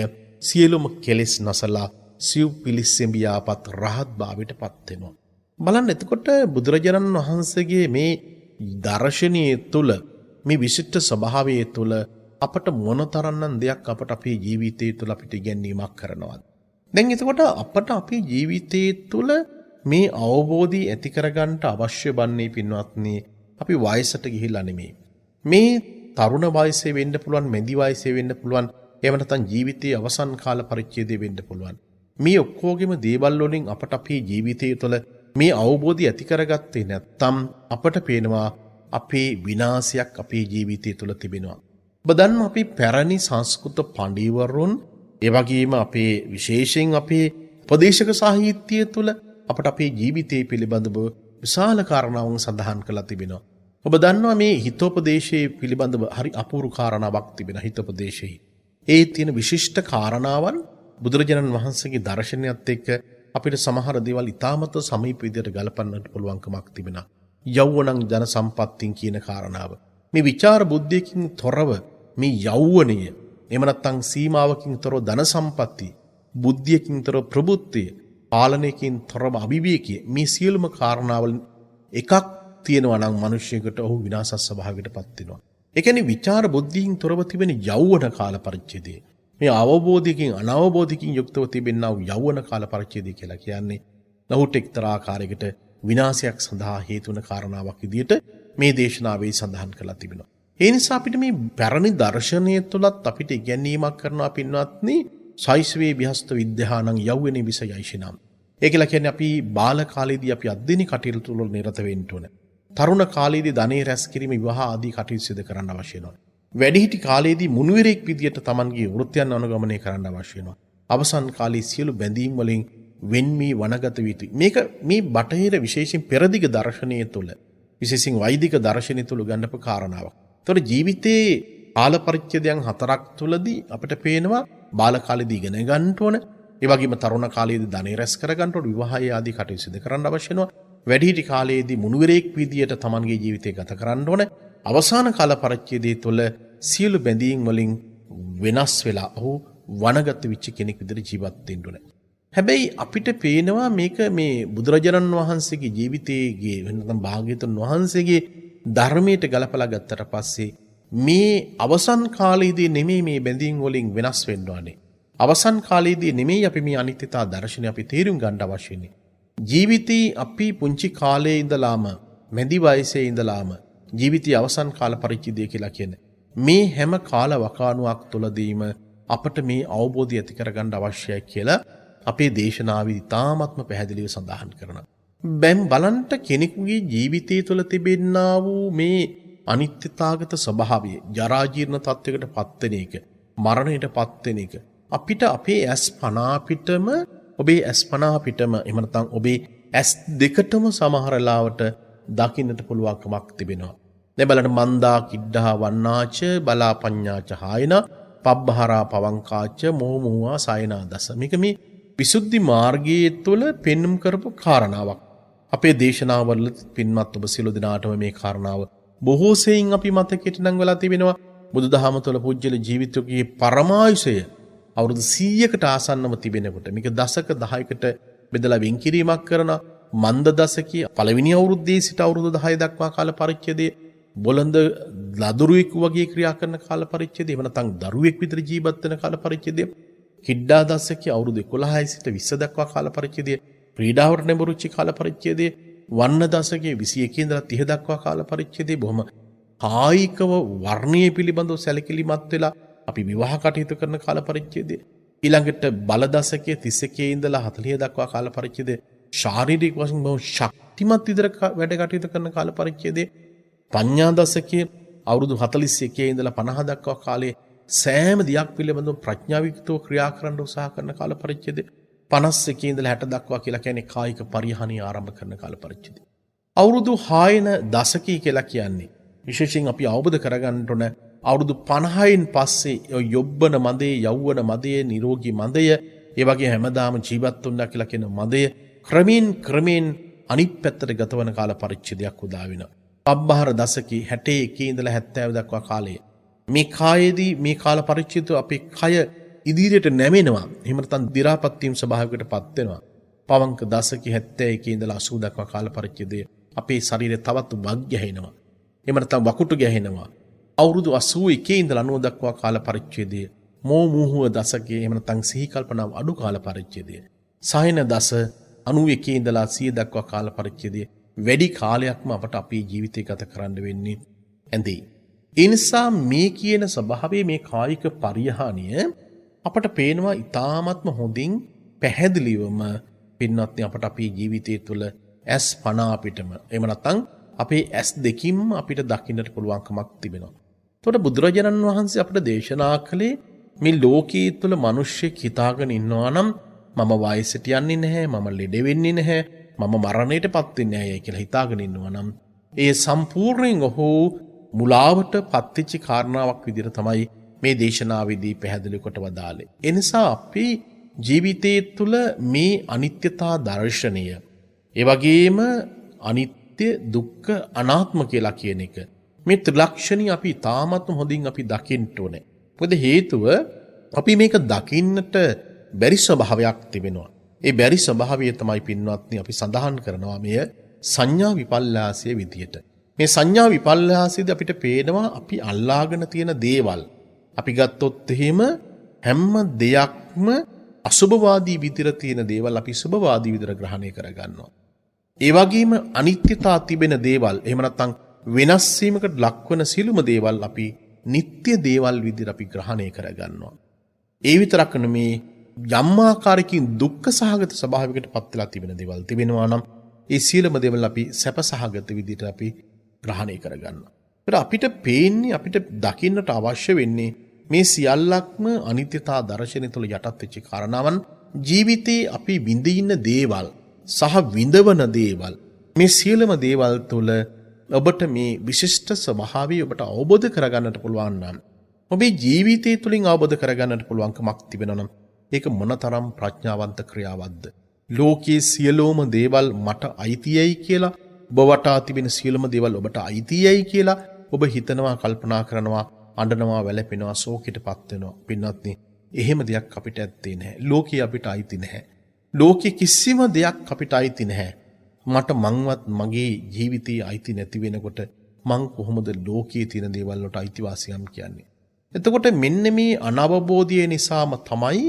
S1: සියලුම කෙලෙස් නැසලා සිව් පිලිස්සෙඹියාපත් රහත් භාවයට පත් වෙනවා. බලන්න එතකොට බුදුරජාණන් වහන්සේගේ මේ දර්ශනීය තුල, මේ විශිෂ්ට ස්වභාවයේ තුල අපට මොනතරම්නම් දෙයක් අපට අපේ ජීවිතය තුළ අපිට ඉගැන්වීමක් කරනවද? දැන් එතකොට අපට අපේ ජීවිතය තුළ මේ අවබෝධය ඇති කරගන්න අවශ්‍ය වන්නේ පින්වත්නි, අපි වයසට ගිහිල්ලා නෙමෙයි. මේ තරුණ වයසේ වෙන්න පුළුවන්, මැදි වයසේ වෙන්න පුළුවන්, එහෙම නැත්නම් ජීවිතයේ අවසන් කාල පරිච්ඡේදයේ වෙන්න පුළුවන්. මේ ඔක්කොගෙම දේවල් වලින් අපට අපේ ජීවිතය තුළ මේ අවබෝධය ඇති කරගත්තේ නැත්නම් අපට පේනවා අපේ විනාශයක් අපේ ජීවිතය තුළ තිබෙනවා. ඔබ දන්නවා අපි පැරණි සංස්කෘත පඬිවරුන්, ඒ වගේම අපේ විශේෂයෙන් අපේ උපදේශක සාහිත්‍යය තුළ අපට අපේ ජීවිතය පිළිබඳව විශාල කාරණාවන් සඳහන් කරලා තිබෙනවා. ඔබ දන්නවා මේ හිතෝපදේශයේ පිළිබඳව හරි අපූර්ව කාරණාවක් තිබෙනවා හිතෝපදේශයේ. ඒ තියෙන විශිෂ්ට කාරණාවන් බුදුරජාණන් වහන්සේගේ දර්ශනයත් එක්ක අපිට සමහර දේවල් ඉතාමත් සමීප විදියට ගලපන්නට පුළුවන්කමක් තිබෙනවා. යෞවනං ජන සම්පත්තින් කියන කාරණාව. මේ විචාර බුද්ධියකින් තොරව මේ යෞවනය, එහෙම නැත්නම් සීමාවකින් තොරව ධන සම්පatti, බුද්ධියකින් තොරව ප්‍රබුද්ධිය, පාලනයකින් තොරව අවිවේකීය, මේ සියලුම කාරණාවල එකක් තියෙනවා නම් මිනිසෙකුට ඔහු විනාශ ස්වභාවයකටපත් වෙනවා. ඒ කියන්නේ විචාර බුද්ධියෙන් තොරව තිබෙන යෞවන කාල පරිච්ඡේදය. මේ අවබෝධයකින් අනවබෝධයකින් යුක්තව තිබෙනා වූ යෞවන කාල පරිච්ඡේදය කියලා කියන්නේ ඔහුට එක්තරා ආකාරයකට විනාශයක් සඳහා හේතු වන කාරණාවක් විදිහට මේ දේශනාවේ සඳහන් කරලා තිබෙනවා. ඒ නිසා අපිට මේ පැරණි දර්ශනය තුළත් අපිට ඉගැන්වීමක් කරනවා පින්වත්නි, සයිස්වේ විහස්ත විද්‍යානං යෞවනේ විසයයිෂිනම්. ඒ කියලා කියන්නේ අපි බාල කාලේදී අපි අධ්‍යයන කටයුතු වල නිරත වෙන්න ඕන. තරුණ කාලේදී ධනෙ රැස් කිරීම, විවාහ ආදී කටයුතු සිදු කරන්න අවශ්‍ය වෙනවා. වැඩිහිටි කාලේදී මුණුවරෙක් විදියට Tamanගේ වෘත්තියන් අනුගමනය කරන්න අවශ්‍ය වෙනවා. අවසන් කාලයේ සියලු බැඳීම් වලින් වෙන්මී වනගත වී මේක මේ බටහිර විශේෂයෙන් පෙරදිග දර්ශනය තුළ විශේෂයෙන් වෛදික දර්ශනය තුල ගන්නපු කාරණාවක්. ඒතකොට ජීවිතේ කාල පරිච්ඡේදයන් 4ක් තුලදී අපිට පේනවා බාල කාලේදී ඉගෙන ගන්න ඕන. ඒ වගේම තරුණ කාලයේදී ධනෙ රැස් කර ගන්න ඕන, විවාහය ආදී කටයුතු සිදු කරන්න අවශ්‍ය වෙනවා. වැඩිහිටි කාලයේදී මුණුවරයෙක් විදියට Tamanගේ ජීවිතය ගත කරන්න ඕන. අවසාන කාල පරිච්ඡේදයේ තුල සියලු බැඳීම් වලින් වෙනස් වෙලා ඔහු වනගත වෙච්ච කෙනෙක් විදිහට ජීවත් වෙන්න ඕන. හැබැයි අපිට පේනවා මේක මේ බුදුරජාණන් වහන්සේගේ ජීවිතයේ වෙනතම් භාග්‍යතුන් වහන්සේගේ ධර්මයට ගලපලා ගත්තට පස්සේ මේ අවසන් කාලයේදී නෙමෙයි මේ බැඳීම් වලින් වෙනස් වෙන්න ඕනේ. අවසන් කාලයේදී නෙමෙයි අපි මේ අනිත්‍යතා දර්ශනය අපි තේරුම් ගන්න අවශ්‍ය වෙන්නේ. ජීවිතේ අපි පුංචි කාලයේ ඉඳලාම මැදි වයසේ ඉඳලාම ජීවිතයේ අවසන් කාල පරිච්ඡේදය කියලා කියන්නේ මේ හැම කාල වකානුවක් තුළදීම අපට මේ අවබෝධය ඇති කරගන්න අවශ්‍යයි කියලා අපේ දේශනාවේ ඉතාමත්ම පැහැදිලිව සඳහන් කරනවා. බැම් බලන්ට කෙනෙකුගේ ජීවිතය තුළ තිබෙන්නා වූ මේ අනිත්‍යතාවගත ස්වභාවය, ජරා ජීර්ණ තත්වයකට පත්වෙන එක, මරණයට පත්වෙන එක අපිට අපේ ඇස් පනා පිටම ඔබේ ඇස් පනා පිටම එහෙම නැත්නම් ඔබේ ඇස් දෙකටම සමහර ලාවට දකින්නට පුළුවන්කමක් තිබෙනවා. දැන් බලන්න මන්දා කිඩ්ඩා වන්නාච බලාපඤ්ඤාච හායන පබ්බහරා පවංකාච මොහමුවා සයනා දස. මේක මේ විසුද්ධි මාර්ගයේ තුල පෙන්눔 කරපු කාරණාවක්. අපේ දේශනාවල පින්වත් ඔබ සියලු දෙනාටම මේ කාරණාව බොහෝ සෙයින් අපි මතකයට නංවලා තිබෙනවා. බුදුදහම තුළ පුජ්‍යල ජීවිතයේ පරමායුෂය අවුරුදු 100කට ආසන්නව තිබෙනකොට මේක දශක 10කට බෙදලා වෙන් කිරීමක් කරන මන්ද දශකයේ පළවෙනි අවුරුද්දේ සිට අවුරුදු 10 දක්වා කාල පරිච්ඡේදයේ බොළඳ ලදරුවෙක් වගේ ක්‍රියා කරන කාල පරිච්ඡේදය, එහෙම නැත්නම් දරුවෙක් විතර ජීවත් වෙන කාල පරිච්ඡේදය, කිඩ්ඩා දශකයේ අවුරුදු 11 සිට 20 දක්වා කාල පරිච්ඡේදය, ක්‍රීඩාවට නැඹුරුච්ච කාල පරිච්ඡේදය, වන්න දශකයේ 21 ඉඳලා 30 දක්වා කාල පරිච්ඡේදය, බොහොම කායිකව වර්ණීය පිළිබඳව සැලකිලිමත් වෙලා අපි විවාහ කටයුතු කරන කාල පරිච්ඡේදය, ඊළඟට බල දශකයේ 31 ඉඳලා 40 දක්වා කාල පරිච්ඡේදය, ශාරීරික වශයෙන් බොහොම ශක්තිමත් විදිහට වැඩ කටයුතු කරන කාල පරිච්ඡේදය, පඤ්ඤා දශකයේ අවුරුදු 41 ඉඳලා 50 දක්වා කාලයේ සෑම දියක් පිළිබඳව ප්‍රඥාවිකතව ක්‍රියා කරන්න උත්සාහ කරන කාල පරිච්ඡේදය, 51 ඉඳලා 60 දක්වා කියලා කියන්නේ කායික පරිහානිය ආරම්භ කරන කාල පරිච්ඡේදය. අවුරුදු 6 දශකයේ කියලා කියන්නේ විශේෂයෙන් අපි අවබෝධ කරගන්න ඕන අවුරුදු 50න් පස්සේ යොබ්බන මදේ, යෞවන මදේ, නිරෝගී මදය, ඒ වගේ හැමදාම ජීවත් වුණා කියලා කියන මදය ක්‍රමෙන් අනිත් පැත්තට ගතවන කාල පරිච්ඡේදයක් උදා වෙනවා. පබ්බහර දශකයේ 61 ඉඳලා 70 දක්වා කාලය. මේ කායේදී මේ කාල පරිච්ඡේදය අපේ කය ඉදිරියට නැමෙනවා. එහෙම නැත්නම් දි รา පත් වීම ස්වභාවයකටපත් වෙනවා. පවංක දශකයේ 71 ඉඳලා 80 දක්වා කාල පරිච්ඡේදය අපේ ශරීරය තවත් වග් ගැහෙනවා. එහෙම නැත්නම් වකුටු ගැහෙනවා. අවුරුදු 81 ඉඳලා 90 දක්වා කාල පරිච්ඡේදය මෝ මුහුව දශකයේ එහෙම නැත්නම් සිහි කල්පනාව අඩු කාල පරිච්ඡේදය. සයන දස 91 ඉඳලා 100 දක්වා කාල පරිච්ඡේදය වැඩි කාලයක්ම අපට අපේ ජීවිතය ගත කරන්න වෙන්නේ ඇඳේ. ඒ නිසා මේ කියන ස්වභාවයේ මේ කායික පරිහානිය අපට පේනවා ඊ타ත්ම හොඳින් පැහැදිලිවම පින්වත්නි අපට අපේ ජීවිතය තුළ ඇස් පනා අපිටම එහෙම නැත්නම් අපේ ඇස් දෙකින්ම අපිට දකින්නට පුළුවන්කමක් තිබෙනවා. එතකොට බුදුරජාණන් වහන්සේ අපට දේශනා කළේ මේ ලෝකයේ තුල මිනිස්සෙක් හිතාගෙන ඉන්නවා නම් මම වයසට යන්නේ නැහැ, මම ලෙඩ වෙන්නේ නැහැ, මම මරණයටපත් වෙන්නේ නැහැ කියලා හිතාගෙන ඉන්නවා නම් ඒ සම්පූර්ණයෙන් ඔහු මුලාවට පත්වෙච්ච කාරණාවක් විදිහට තමයි මේ දේශනාවේදී පැහැදිලි කොට වදාළේ. ඒ නිසා අපි ජීවිතයේ තුල මේ අනිත්‍යතා දර්ශනය, ඒ වගේම අනිත්‍ය, දුක්ඛ, අනාත්ම කියලා කියන එක මේ ත්‍රිලක්ෂණي අපි තාමත්ම හොඳින් අපි දකින්න ඕනේ. මොකද හේතුව අපි මේක දකින්නට බැරි ස්වභාවයක් තිබෙනවා. ඒ බැරි ස්වභාවය තමයි පින්වත්නි අපි සඳහන් කරනවා මෙය සංඥා විපල්ලාසයේ විදියට. මේ සංඥා විපල්ලාසයේදී අපිට පේනවා අපි අල්ලාගෙන තියෙන දේවල්. අපි ගත්තොත් එහෙම හැම දෙයක්ම අසුභවාදී විදියට තියෙන දේවල් අපි සුභවාදී විදියට ග්‍රහණය කරගන්නවා. ඒ වගේම අනිත්‍යතා තිබෙන දේවල්, එහෙම නැත්නම් වෙනස් වීමකට ලක්වන සියලුම දේවල් අපි නিত্য දේවල් විදියට අපි ග්‍රහණය කරගන්නවා. ඒ විතරක් නෙමේ යම් ආකාරයකින් දුක්ඛ සහගත ස්වභාවයකට පත් වෙලා තිබෙන දේවල් තිබෙනවා නම් ඒ සියලුම දේවල් අපි සැප සහගත විදියට අපි ග්‍රහණය කරගන්නවා. ඒත් අපිට පේන්නේ, අපිට දකින්නට අවශ්‍ය වෙන්නේ මේ සියල්ලක්ම අනිත්‍යතා දර්ශනය තුළ යටත් වෙච්ච කාරණාවන්. ජීවිතේ අපි විඳින්න දේවල් සහ විඳවන දේවල්, මේ සියලුම දේවල් තුළ ඔබට මේ විශිෂ්ට ස්වභාවය ඔබට අවබෝධ කරගන්නට පුළුවන් නම් ඔබේ ජීවිතය තුළින් අවබෝධ කරගන්නට පුළුවන්කමක් තිබෙනවා නම් ඒක මොනතරම් ප්‍රඥාවන්ත ක්‍රියාවක්ද? ලෝකයේ සියලුම දේවල් මට අයිතියයි කියලා ඔබ වටා තිබෙන සියලුම දේවල් ඔබට අයිතියයි කියලා ඔබ හිතනවා, කල්පනා කරනවා, අඬනවා, වැළපෙනවා, ශෝකයටපත් වෙනවා. පින්වත්නි, එහෙම දෙයක් අපිට ඇත්තේ නැහැ. ලෝකේ අපිට අයිති නැහැ. ලෝකේ කිසිම දෙයක් අපිට අයිති නැහැ. මට මංවත් මගේ ජීවිතයේ අයිති නැති වෙනකොට මං කොහොමද ලෝකයේ තියෙන දේවල් වලට අයිතිවාසිකම් කියන්නේ? එතකොට මෙන්න මේ අනවබෝධය නිසාම තමයි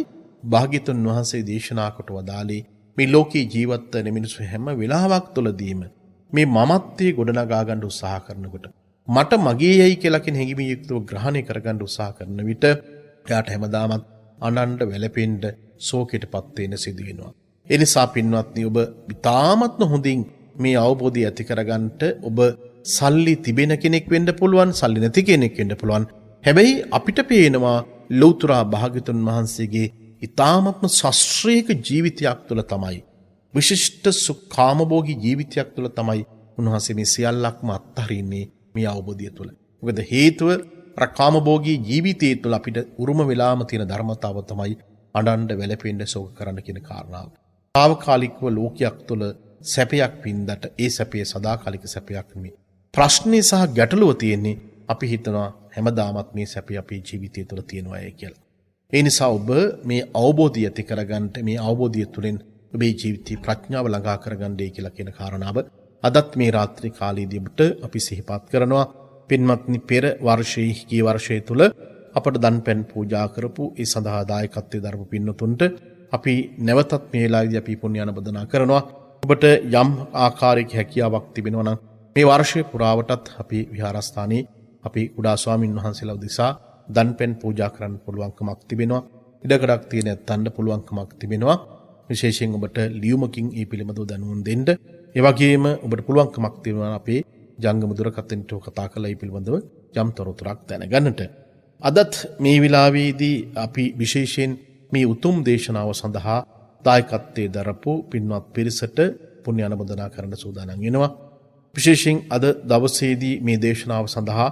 S1: භාග්‍යතුන් වහන්සේ දේශනා කොට වදාළේ මේ ලෝකේ ජීවත් වෙන මිනිස්සු හැම වෙලාවක් තුළදීම මේ මමත්වයේ ගොඩනගා ගන්න උත්සාහ කරනකොට මට මගේ යයි කියලා කියන හැඟීම යුක්තව ග්‍රහණය කරගන්න උත්සාහ කරන විට එයාට හැමදාමත් අනණ්ඩ වැළපෙන්න ශෝකයටපත් වෙන සිදු වෙනවා. ඒ නිසා පින්වත්නි, ඔබ ඉතාමත්ම හොඳින් මේ අවබෝධය ඇති කරගන්නට ඔබ සල්ලි තිබෙන කෙනෙක් වෙන්න පුළුවන්, සල්ලි නැති කෙනෙක් වෙන්න පුළුවන්. හැබැයි අපිට පේනවා ලෞතර භාග්‍යතුන් වහන්සේගේ ඉතාමත්ම ශාස්ත්‍රීය ජීවිතයක් තුළ තමයි, විශිෂ්ට සුඛාමභෝගී ජීවිතයක් තුළ තමයි උන්වහන්සේ මේ සියල්ලක්ම අත්හරින්නේ මේ අවබෝධය තුළ. මොකද හේතුව ප්‍රකාමභෝගී ජීවිතය තුළ අපිට උරුම වෙලාම තියෙන ධර්මතාව තමයි අඬන්න, වැළපෙන්න, ශෝක කරන්න කියන කාරණාව. తాවකාලිකව ලෝකයක් තුළ සැපයක් වින්දට ඒ සැපේ සදාකාලික සැපයක් නෙමෙයි. ප්‍රශ්නේ සහ ගැටලුව තියෙන්නේ අපි හිතනවා හැමදාමත් මේ සැපේ අපේ ජීවිතය තුළ තියෙනවා කියලා. ඒ නිසා ඔබ මේ අවබෝධය ඇති කරගන්නට, මේ අවබෝධය තුළින් ඔබේ ජීවිතේ ප්‍රඥාව ළඟා කරගන්නයි කියලා කියන කාරණාව අදත් මේ රාත්‍රී කාලයේදී ඔබට අපි සිහිපත් කරනවා. පින්වත්නි, පෙර වර්ෂයේ ගිය වර්ෂය තුළ අපට දන්පැන් පූජා කරපු ඒ සඳහා දායකත්වයේ දරපු පින්නතුන්ට අපි නැවතත් මේ වෙලාවේදී අපි පුණ්‍ය අනුමೋದනා කරනවා. ඔබට යම් ආකාරයක හැකියාවක් තිබෙනවා නම් මේ වර්ෂය පුරාවටත් අපි විහාරස්ථානයේ අපි කුඩා ස්වාමින් වහන්සේලා උදෙසා දන්පැන් පූජා කරන්න පුළුවන්කමක් තිබෙනවා. ඉඩකඩක් තියෙන නැත්නම් පුළුවන්කමක් තිබෙනවා. විශේෂයෙන් ඔබට ලියුමකින් මේ පිළිබඳව දැනුම් දෙන්න. ඒ වගේම ඔබට පුළුවන්කමක් තියෙනවා අපේ ජංගම දුරකථනයට කතා කරලා මේ පිළිබඳව යම් තොරතුරක් දැනගන්නට. අදත් මේ විලාවේදී අපි විශේෂයෙන් මේ උතුම් දේශනාව සඳහා දායකත්වයේ දරපු පින්වත් පිරිසට පුණ්‍ය අනුමෝදනා කරන්න සූදානම් වෙනවා. විශේෂයෙන් අද දවසේදී මේ දේශනාව සඳහා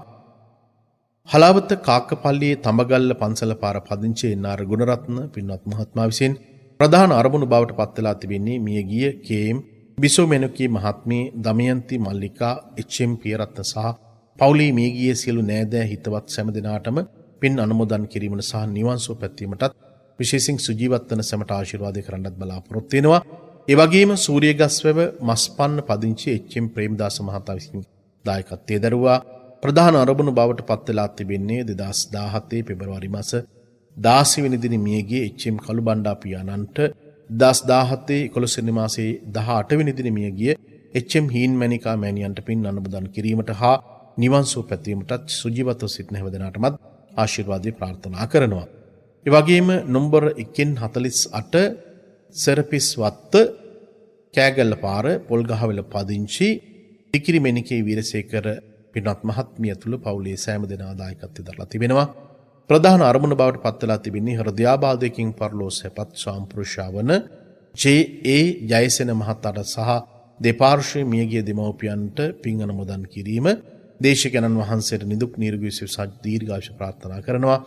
S1: හලාවත කාක්කපල්ලියේ තඹගල්ල පන්සල පාර පදිංචි එන්.ආර්. ගුණරත්න පින්වත් මහත්මයා විසින් ප්‍රධාන අරමුණු බවට පත් වෙලා තිබෙන්නේ මියගිය කේ.එම්. බිසෝ මෙනුකී මහත්මිය, දමයන්ති මල්ලිකා, එච්.එම්. පියරත්න සහ පවුලේ මියගිය සියලු නෑදෑ හිතවත් සෑම දෙනාටම පින් අනුමෝදන් කිරීමට සහ නිවන් සුව පැතීමටත් විශේෂයෙන් සුජීවත් වන සැමට ආශිර්වාද කරන්නත් බලාපොරොත්තු වෙනවා. ඒ වගේම සූරියගස්වැව මස්පන්න පදිංචි එච්.එම්. ප්‍රේමදාස මහතා විසින් දායකත්වයේ දරුවා ප්‍රධාන අරමුණු බවට පත් වෙලා තිබෙන්නේ 2017 පෙබරවාරි මාස 16 වෙනි දින මියගිය එච්.එම්. කළුබණ්ඩා පියාණන්ට 2017 11 වෙනි මාසයේ 18 වෙනි දින මියගිය එච්.එම්. හීන්මැණිකා මෑණියන්ට පින් අනුමෝදන් කිරීමට හා නිවන් සුව පැතීමටත් සුජීවත්ව සිටින හැම දෙනාටමත් ආශිර්වාද ප්‍රාර්ථනා කරනවා. ඒ වගේම නම්බර 148 සර්පිස් වත්ත කෑගල්ල පාර පොල්ගහවෙල පදිංචි ටිකිරි මෙනිකේ වීරසේකර පින්වත් මහත්මිය ඇතුළු පවුලේ සෑම දෙනා දායකත්වයෙන් දරලා තිබෙනවා. ප්‍රධාන අරමුණ බවට පත් වෙලා තිබෙන්නේ හෘදයාබාධයකින් පරලෝ සැපත් ස්වාම්පුරුෂයා වන ජේ.ඒ. ජයසේන මහතාට සහ දෙපාර්ශ්වයේ මියගිය දෙමව්පියන්ට පින් අනුමෝදන් කිරීම, දේශකයන්න් වහන්සේට නිදුක් නිරෝගී සුව සහ දීර්ඝායුෂ ප්‍රාර්ථනා කරනවා.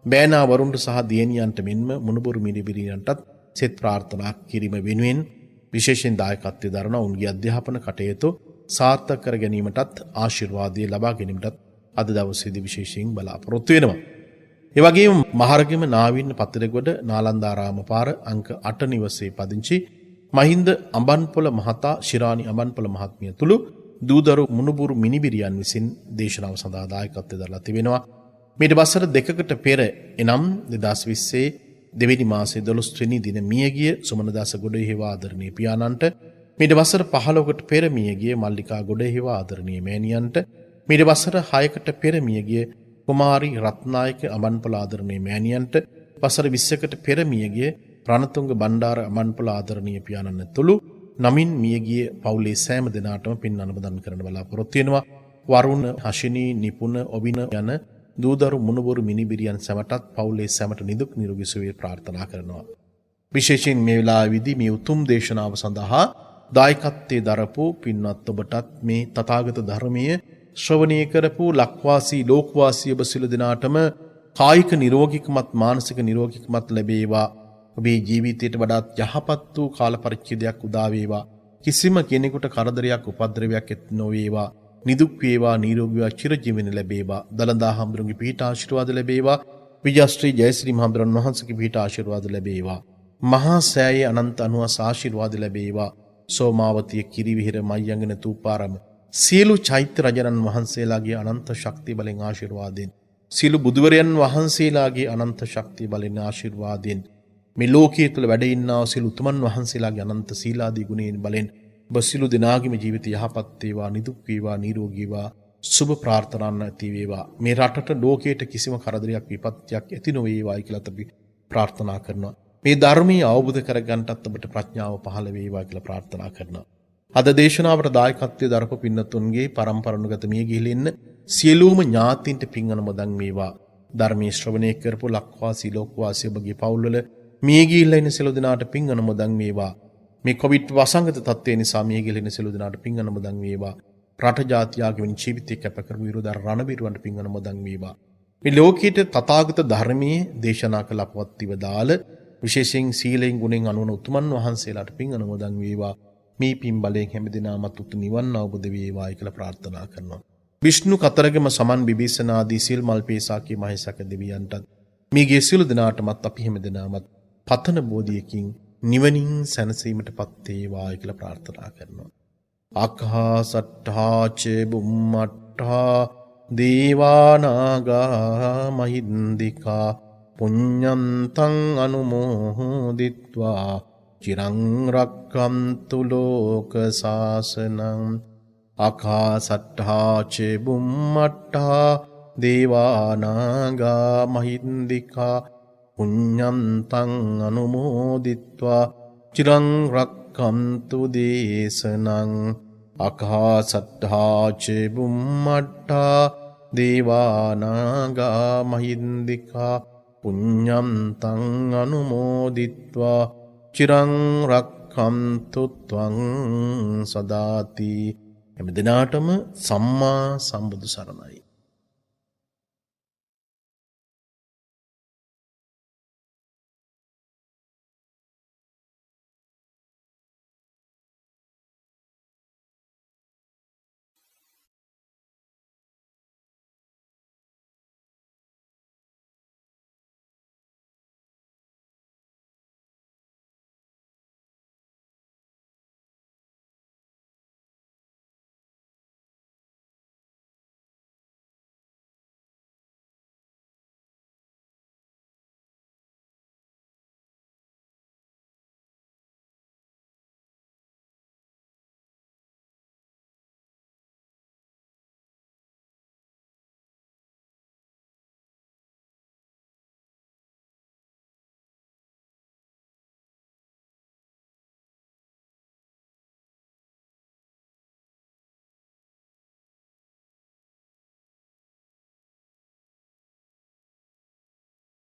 S1: බෑනා වරුන්ට සහ දියණියන්ට මෙන්ම මුණුබුරු මිනිබිරියන්ටත් සෙත් ප්‍රාර්ථනා කිරීම වෙනුවෙන් විශේෂයෙන් දායකත්වයේ දරන උන්ගේ අධ්‍යාපන කටයුතු සාර්ථක කර ගැනීමටත් ආශිර්වාදය ලබා ගැනීමටත් අද දවසේදී විශේෂයෙන් බලාපොරොත්තු වෙනවා. ඒ වගේම මහරගම නාවින්න පතිරගොඩ නාලන්දාරාම පාර අංක 8 නිවසේ පදිංචි මහින්ද අඹන්පොළ මහතා, ශිරාණි අඹන්පොළ මහත්මිය තුළු දූදරු මුණුබුරු මිනිබිරියන් විසින් දේශනාව සඳහා දායකත්වයේ දරලා තිබෙනවා. මීට වසර දෙකකට පෙර එනම් 2020 දෙවැනි මාසයේ 12 වෙනි දින මියගිය සුමනදාස ගොඩේහිවා ආදරණීය පියාණන්ට, මීට වසර 15කට පෙර මියගිය මල්ලිකා ගොඩේහිවා ආදරණීය මෑණියන්ට, මීට වසර 6කට පෙර මියගිය කුමාරි රත්නායක අඹන්පොළ ආදරණීය මෑණියන්ට, වසර 20කට පෙර මියගිය රණතුංග බණ්ඩාර අඹන්පොළ ආදරණීය පියාණන් ඇතුළු නමින් මියගිය පවුලේ සෑම දෙනාටම පින් අනුමෝදන් කරන්න බලාපොරොත්තු වෙනවා. වරුණ, හෂිනී, නිපුණ, ඔබින යන දූදරු මුණුබුරු මිනිබිරියන් සැමටත් පවුලේ සැමට නිදුක් නිරෝගී සුවය ප්‍රාර්ථනා කරනවා. විශේෂයෙන් මේ වෙලාවේදී මේ උතුම් දේශනාව සඳහා දායකත්වයේ දරපු පින්වත් ඔබටත් මේ තථාගත ධර්මයේ ශ්‍රවණය කරපු ලක්වාසී ලෝකවාසී ඔබ සියලු දෙනාටම කායික නිරෝගීකමත් මානසික නිරෝගීකමත් ලැබේවා. ඔබේ ජීවිතයට වඩාත් යහපත් වූ කාල පරිච්ඡේදයක් උදා වේවා. කිසිම කෙනෙකුට කරදරයක් උපද්‍රවයක් ඇති නොවේවා. නිදුක් වේවා නිරෝගී වේවා චිරජීවන ලැබේවා. දලදා හඳුරුගේ පිහිට ආශිර්වාද ලැබේවා. විජයශ්‍රී ජයශ්‍රී මහඳුරන් වහන්සේගේ පිහිට ආශිර්වාද ලැබේවා. මහා සෑයේ අනන්ත අනුවස ආශිර්වාද ලැබේවා. සෝමාවතිය කිරිවිහෙර මයංගන තූපාරම සියලු චෛත්‍ය රජනන් වහන්සේලාගේ අනන්ත ශක්තිය බලෙන් ආශිර්වාදෙන් සියලු බුදුවරයන් වහන්සේලාගේ අනන්ත ශක්තිය බලෙන් ආශිර්වාදෙන් මේ ලෝකයේ තුල වැඩ ඉන්නා සියලු උතුමන් වහන්සේලාගේ අනන්ත සීලාදී ගුණයෙන් බලෙන් ඔබ සියලු දෙනාගේම ජීවිතය යහපත් වේවා නිදුක් වේවා නිරෝගී වේවා සුබ ප්‍රාර්ථනා නැති වේවා. මේ රටට ලෝකයට කිසිම කරදරයක් විපත්තියක් ඇති නොවේවායි කියලා අපි ප්‍රාර්ථනා කරනවා. මේ ධර්මයේ අවබෝධ කරගන්නටත් ඔබට ප්‍රඥාව පහළ වේවා කියලා ප්‍රාර්ථනා කරනවා. අද දේශනාවට දායකත්වයේ දරපු පින්නතුන්ගේ පරම්පරණගත මිය ගිහිලා ඉන්න සියලුම ඥාතීන්ට පින් අනුමෝදන් වේවා. ධර්මයේ ශ්‍රවණය කරපු ලක්වාසී ලෝකවාසී ඔබගේ පවුල්වල මිය ගිහිලා ඉන්න සියලු දෙනාට පින් අනුමෝදන් වේවා. මේ කොවිඩ් වසංගත තත්ත්වය නිසා මිය ගිහිලා ඉන්න සියලු දෙනාට පින් අනුමෝදන් වේවා. රට ජාතියාගේ වෙන ජීවිතය කැප කරපු විරෝධ රණබිරුවන්ට පින් අනුමෝදන් වේවා. මේ ලෝකීට තථාගත ධර්මයේ දේශනා කළ අපවත් ඉවදාල විශේෂයෙන් සීලෙන් ගුණෙන් අනුවන උතුමන් වහන්සේලාට පින් අනුමෝදන් වේවා. මේ පින් බලයෙන් හැමදිනමත් උතු නිවන් අවබෝධ වේවායි කියලා ප්‍රාර්ථනා කරනවා. විෂ්ණු කතරගම සමන් බිබීසන ආදී සිල් මල්පේසාකී මහේසක දෙවියන්ටත් මේගේ සියලු දෙනාටමත් අපි හැමදිනමත් පතන බෝධියකින් නිවනින් සැනසීමටපත් වේවායි කියලා ප්‍රාර්ථනා කරනවා. අක්ඛාසට්ඨා ච බුම්මට්ඨා දේවානාගා මහින්దికා පුඤ්ඤන්තං අනුමෝදිත්වා චිරං රක්ඛන්තු ලෝක සාසනං. අකාසට්ඨා ච බුම්මට්ඨා දේවානාගා මහින්దికා පුඤ්ඤන්තං අනුමෝදිත්වා චිරං රක්ඛන්තු දේශනං. අකාසට්ඨා ච බුම්මට්ඨා දේවානාගා මහින්దికා පුඤ්ඤන්තං අනුමෝදිත්වා චිරං රක්ඛන්තු ත්වං සදාති. එම දිනාටම සම්මා සම්බුදු සරණයි.